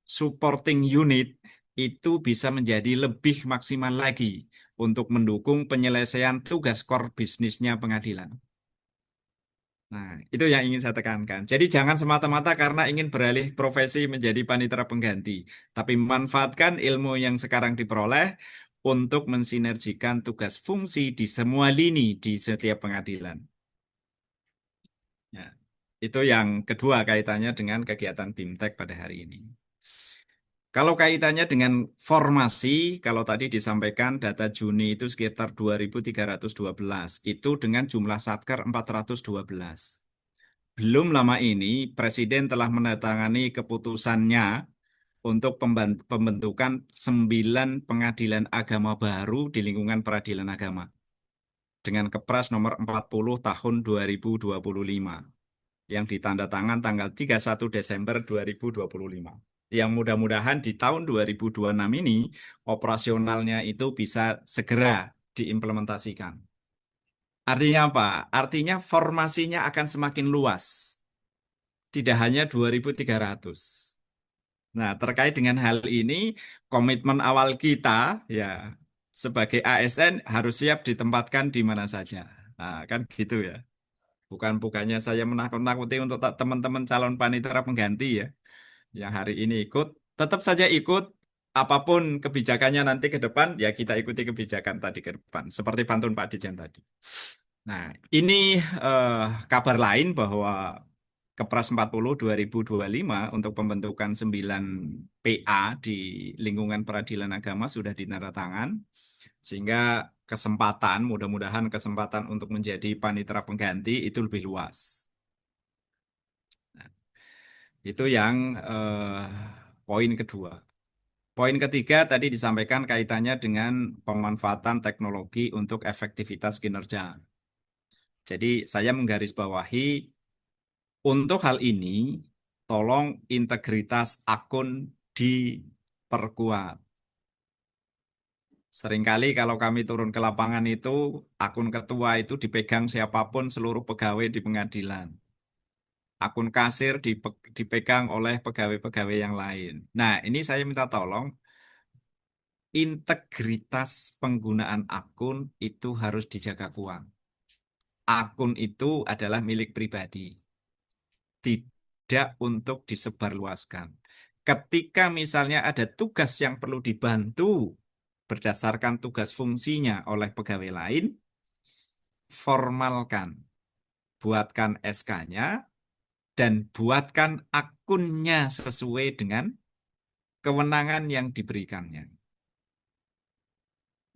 supporting unit itu bisa menjadi lebih maksimal lagi untuk mendukung penyelesaian tugas core bisnisnya pengadilan. Nah, itu yang ingin saya tekankan. Jadi jangan semata-mata karena ingin beralih profesi menjadi panitera pengganti, tapi manfaatkan ilmu yang sekarang diperoleh untuk mensinergikan tugas fungsi di semua lini di setiap pengadilan. Ya, itu yang kedua kaitannya dengan kegiatan BIMTEK pada hari ini. Kalau kaitannya dengan formasi, kalau tadi disampaikan data Juni itu sekitar 2.312, itu dengan jumlah satker 412. belum lama ini Presiden telah menandatangani keputusannya untuk pembentukan 9 pengadilan agama baru di lingkungan peradilan agama dengan Kepres nomor 40 tahun 2025 yang ditandatangan tanggal 31 Desember 2025. Yang mudah-mudahan di tahun 2026 ini operasionalnya itu bisa segera diimplementasikan. Artinya apa? Artinya formasinya akan semakin luas. Tidak hanya 2.300. Nah, terkait dengan hal ini, komitmen awal kita ya sebagai ASN harus siap ditempatkan di mana saja. Nah, kan gitu ya. Bukannya saya menakut-nakuti untuk teman-teman calon panitera pengganti ya, yang hari ini ikut, tetap saja ikut apapun kebijakannya nanti ke depan, ya kita ikuti kebijakan tadi ke depan, seperti pantun Pak Dijen tadi. Nah, ini kabar lain bahwa Kepres 40 2025 untuk pembentukan 9 PA di lingkungan peradilan agama sudah ditandatangan, sehingga mudah-mudahan kesempatan untuk menjadi panitera pengganti itu lebih luas. Nah, itu yang poin kedua. Poin ketiga tadi disampaikan kaitannya dengan pemanfaatan teknologi untuk efektivitas kinerja. Jadi saya menggarisbawahi untuk hal ini, tolong integritas akun diperkuat. Seringkali kalau kami turun ke lapangan itu, akun ketua itu dipegang siapapun seluruh pegawai di pengadilan. Akun kasir dipegang oleh pegawai-pegawai yang lain. Nah, ini saya minta tolong, integritas penggunaan akun itu harus dijaga kuat. Akun itu adalah milik pribadi, tidak untuk disebarluaskan. Ketika misalnya ada tugas yang perlu dibantu berdasarkan tugas fungsinya oleh pegawai lain, formalkan, buatkan SK-nya, dan buatkan akunnya sesuai dengan kewenangan yang diberikannya.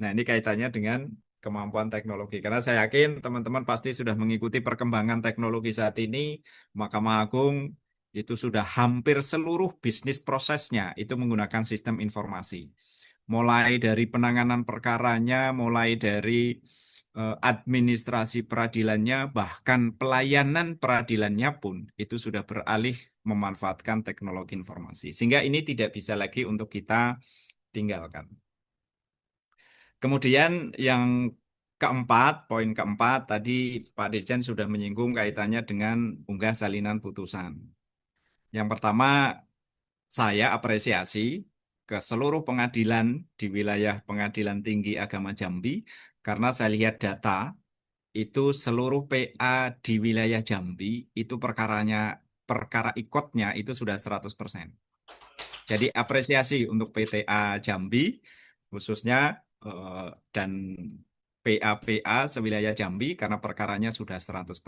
Nah, ini kaitannya dengan kemampuan teknologi. Karena saya yakin teman-teman pasti sudah mengikuti perkembangan teknologi saat ini. Mahkamah Agung itu sudah hampir seluruh bisnis prosesnya itu menggunakan sistem informasi. Mulai dari penanganan perkaranya, mulai dari administrasi peradilannya, bahkan pelayanan peradilannya pun itu sudah beralih memanfaatkan teknologi informasi. Sehingga ini tidak bisa lagi untuk kita tinggalkan. Kemudian yang keempat, poin keempat, tadi Pak Dirjen sudah menyinggung kaitannya dengan unggah salinan putusan. Yang pertama, saya apresiasi ke seluruh pengadilan di wilayah Pengadilan Tinggi Agama Jambi, karena saya lihat data, itu seluruh PA di wilayah Jambi, itu perkara ikotnya itu sudah 100%. Jadi apresiasi untuk PTA Jambi, khususnya dan PA-PA sewilayah Jambi karena perkaranya sudah 100%.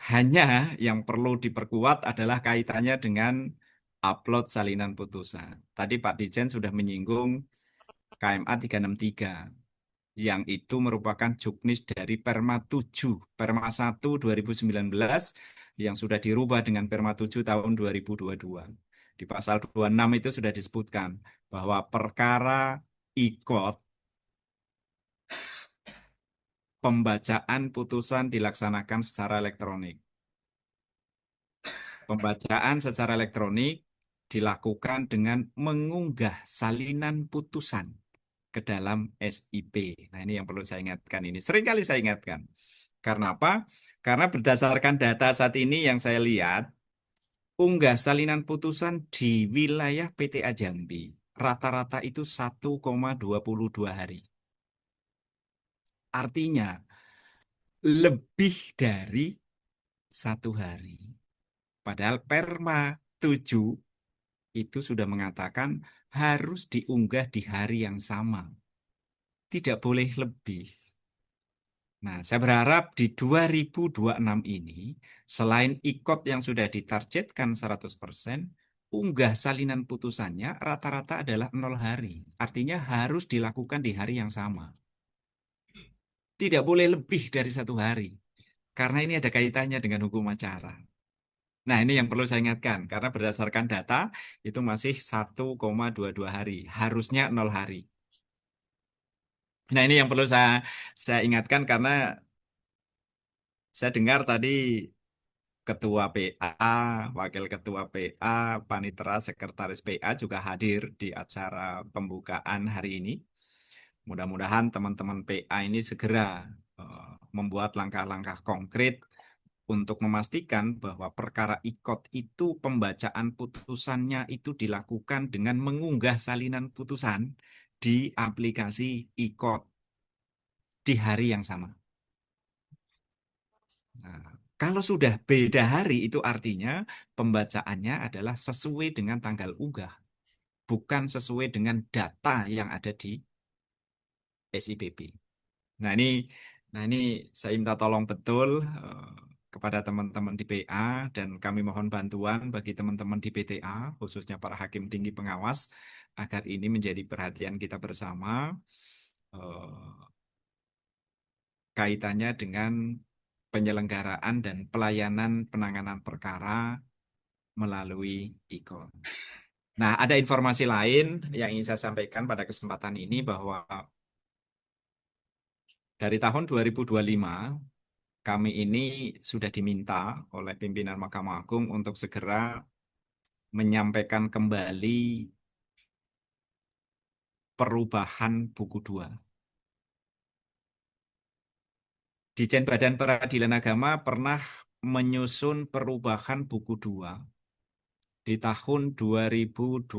Hanya yang perlu diperkuat adalah kaitannya dengan upload salinan putusan. Tadi Pak Dijen sudah menyinggung KMA 363 yang itu merupakan juknis dari Perma 7, Perma 1 2019 yang sudah dirubah dengan Perma 7 tahun 2022. Di pasal 26 itu sudah disebutkan bahwa perkara ikot pembacaan putusan dilaksanakan secara elektronik. Pembacaan secara elektronik dilakukan dengan mengunggah salinan putusan ke dalam SIP. Nah, ini yang perlu saya ingatkan ini. Seringkali saya ingatkan. Karena apa? Karena berdasarkan data saat ini yang saya lihat, unggah salinan putusan di wilayah PTA Jambi rata-rata itu 1,22 hari. Artinya lebih dari 1 hari. Padahal Perma 7 itu sudah mengatakan harus diunggah di hari yang sama. Tidak boleh lebih. Nah, saya berharap di 2026 ini, selain ikot yang sudah ditargetkan 100%, unggah salinan putusannya rata-rata adalah 0 hari. Artinya harus dilakukan di hari yang sama. Tidak boleh lebih dari 1 hari. karena ini ada kaitannya dengan hukum acara. Nah, ini yang perlu saya ingatkan, karena berdasarkan data itu masih 1,22 hari, harusnya 0 hari. Nah, ini yang perlu saya ingatkan karena saya dengar tadi Ketua PA, Wakil Ketua PA, Panitera, Sekretaris PA juga hadir di acara pembukaan hari ini. Mudah-mudahan teman-teman PA ini segera membuat langkah-langkah konkret untuk memastikan bahwa perkara IKOT itu pembacaan putusannya itu dilakukan dengan mengunggah salinan putusan di aplikasi IKOT di hari yang sama. Nah, kalau sudah beda hari itu artinya pembacaannya adalah sesuai dengan tanggal unggah, bukan sesuai dengan data yang ada di SIPP. Nah ini, nah ini saya minta tolong betul kepada teman-teman di PA dan kami mohon bantuan bagi teman-teman di PTA, khususnya para hakim tinggi pengawas, agar ini menjadi perhatian kita bersama kaitannya dengan penyelenggaraan dan pelayanan penanganan perkara melalui IKON. Nah, ada informasi lain yang ingin saya sampaikan pada kesempatan ini bahwa dari tahun 2025 kami ini sudah diminta oleh pimpinan Mahkamah Agung untuk segera menyampaikan kembali perubahan buku 2. Ditjen Badan Peradilan Agama pernah menyusun perubahan buku 2 di tahun 2020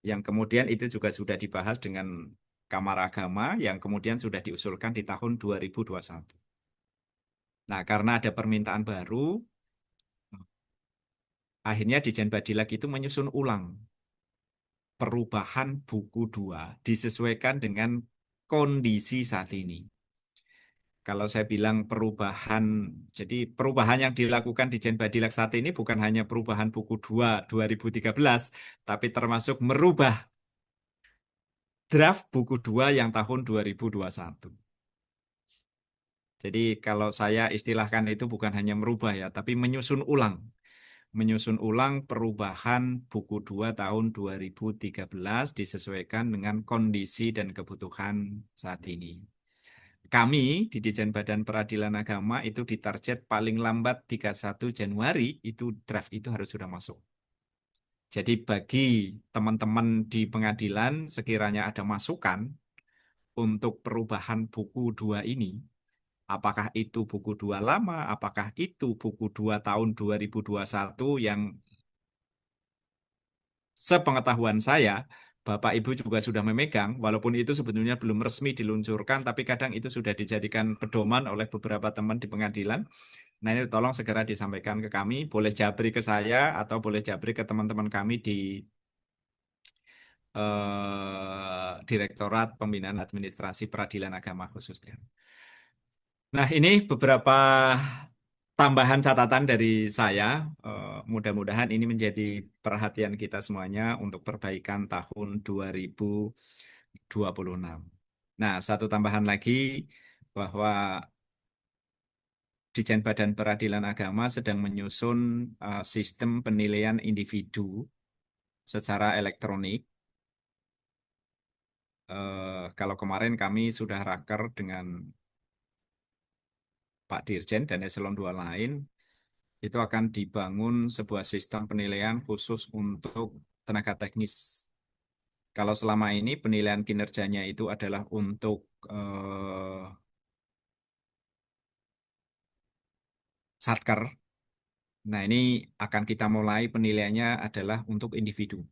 yang kemudian itu juga sudah dibahas dengan Kamar Agama yang kemudian sudah diusulkan di tahun 2021. Nah, karena ada permintaan baru, akhirnya Ditjen Badilak itu menyusun ulang perubahan buku 2 disesuaikan dengan kondisi saat ini. Kalau saya bilang perubahan, jadi perubahan yang dilakukan di Ditjen Badilak saat ini bukan hanya perubahan buku 2 2013, tapi termasuk merubah draft buku 2 yang tahun 2021. Jadi kalau saya istilahkan itu bukan hanya merubah ya, tapi menyusun ulang. Menyusun ulang perubahan buku 2 tahun 2013 disesuaikan dengan kondisi dan kebutuhan saat ini. Kami di Ditjen Badan Peradilan Agama itu ditarget paling lambat 31 Januari itu draft itu harus sudah masuk. Jadi bagi teman-teman di pengadilan sekiranya ada masukan untuk perubahan buku 2 ini, apakah itu buku 2 lama, apakah itu buku 2 tahun 2021 yang sepengetahuan saya, Bapak Ibu juga sudah memegang, walaupun itu sebetulnya belum resmi diluncurkan, tapi kadang itu sudah dijadikan pedoman oleh beberapa teman di pengadilan. Nah ini tolong segera disampaikan ke kami, boleh jabri ke saya atau boleh jabri ke teman-teman kami di Direktorat Pembinaan Administrasi Peradilan Agama khususnya. Nah ini beberapa tambahan catatan dari saya. Mudah-mudahan ini menjadi perhatian kita semuanya untuk perbaikan tahun 2026. Nah, satu tambahan lagi bahwa Ditjen Badan Peradilan Agama sedang menyusun sistem penilaian individu secara elektronik. Kalau kemarin kami sudah raker dengan Pak Dirjen dan Eselon 2 lain, itu akan dibangun sebuah sistem penilaian khusus untuk tenaga teknis. Kalau selama ini penilaian kinerjanya itu adalah untuk satker. Nah, ini akan kita mulai penilaiannya adalah untuk individu.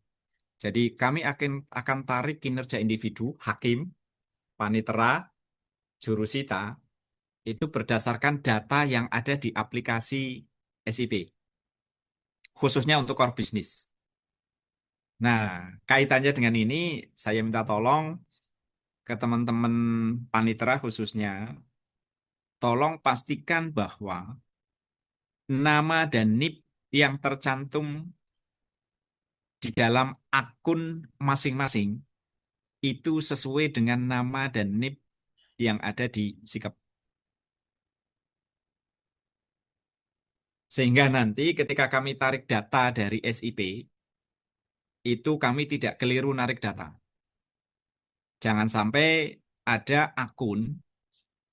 Jadi kami akan tarik kinerja individu, hakim, panitera, jurusita, itu berdasarkan data yang ada di aplikasi SIP, khususnya untuk core business. Nah, kaitannya dengan ini, saya minta tolong ke teman-teman panitera khususnya, tolong pastikan bahwa nama dan NIP yang tercantum di dalam akun masing-masing itu sesuai dengan nama dan NIP yang ada di sikap. Sehingga nanti ketika kami tarik data dari SIP, itu kami tidak keliru narik data. Jangan sampai ada akun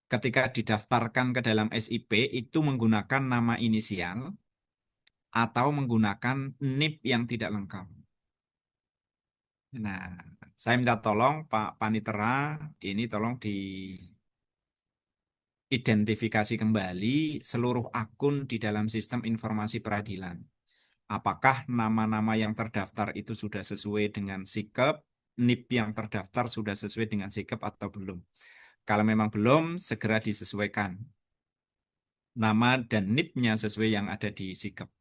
ketika didaftarkan ke dalam SIP itu menggunakan nama inisial atau menggunakan NIP yang tidak lengkap. Nah, saya minta tolong Pak Panitera, ini tolong diidentifikasi kembali seluruh akun di dalam sistem informasi peradilan. Apakah nama-nama yang terdaftar itu sudah sesuai dengan sikap, NIP yang terdaftar sudah sesuai dengan sikap atau belum? Kalau memang belum, segera disesuaikan. Nama dan NIP-nya sesuai yang ada di sikap.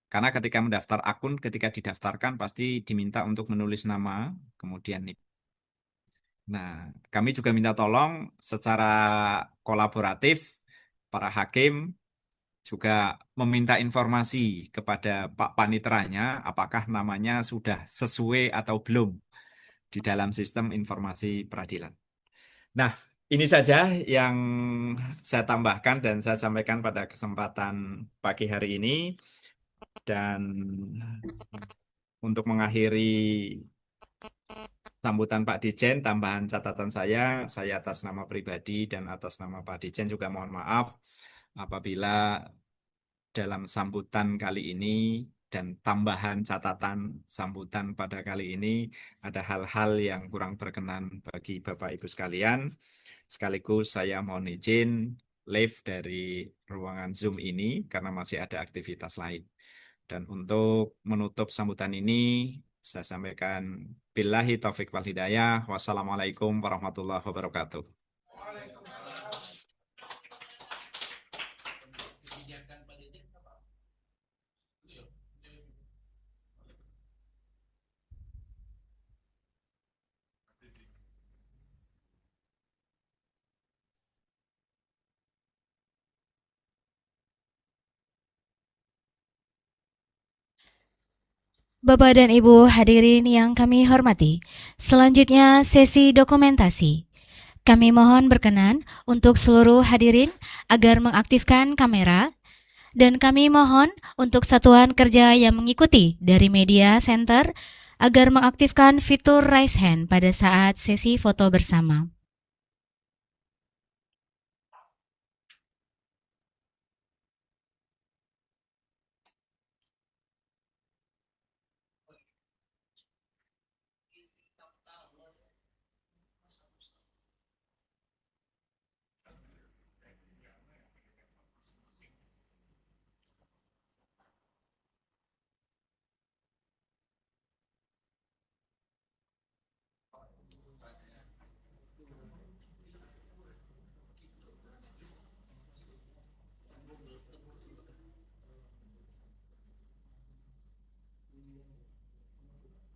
Karena ketika mendaftar akun, ketika didaftarkan pasti diminta untuk menulis nama, kemudian NIP. Nah, kami juga minta tolong secara kolaboratif, para hakim juga meminta informasi kepada Pak Paniteranya, apakah namanya sudah sesuai atau belum di dalam sistem informasi peradilan. Nah, ini saja yang saya tambahkan dan saya sampaikan pada kesempatan pagi hari ini. Dan untuk mengakhiri sambutan Pak Dijen, tambahan catatan saya atas nama pribadi dan atas nama Pak Dijen juga mohon maaf apabila dalam sambutan kali ini dan tambahan catatan sambutan pada kali ini ada hal-hal yang kurang berkenan bagi Bapak Ibu sekalian. Sekaligus saya mohon izin live dari ruangan Zoom ini karena masih ada aktivitas lain. Dan untuk menutup sambutan ini, saya sampaikan billahi taufik wal hidayah. Wassalamualaikum warahmatullahi wabarakatuh. Bapak dan Ibu hadirin yang kami hormati, selanjutnya sesi dokumentasi. Kami mohon berkenan untuk seluruh hadirin agar mengaktifkan kamera, dan kami mohon untuk satuan kerja yang mengikuti dari Media Center agar mengaktifkan fitur raise hand pada saat sesi foto bersama.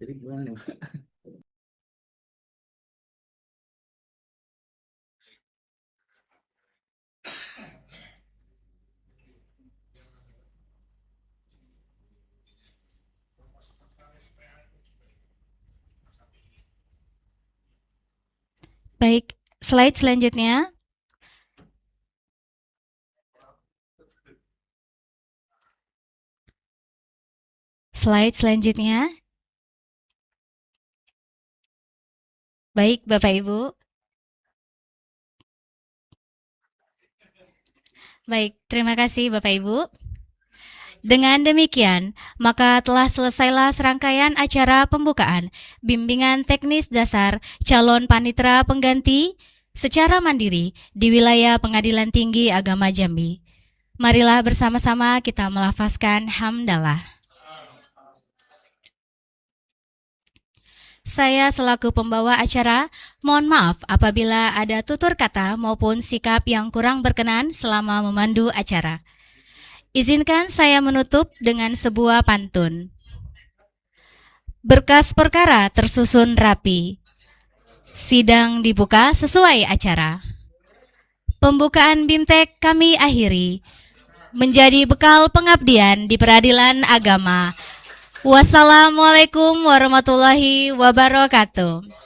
Jadi gimana? Baik, slide selanjutnya. Slide selanjutnya. Baik, Bapak Ibu. Baik, terima kasih Bapak Ibu. Dengan demikian, maka telah selesailah serangkaian acara pembukaan bimbingan teknis dasar calon panitera pengganti secara mandiri di wilayah Pengadilan Tinggi Agama Jambi. Marilah bersama-sama kita melafazkan hamdalah. Saya selaku pembawa acara, mohon maaf apabila ada tutur kata maupun sikap yang kurang berkenan selama memandu acara. Izinkan saya menutup dengan sebuah pantun. Berkas perkara tersusun rapi. Sidang dibuka sesuai acara. Pembukaan BIMTEK kami akhiri. Menjadi bekal pengabdian di peradilan agama. Wassalamualaikum warahmatullahi wabarakatuh.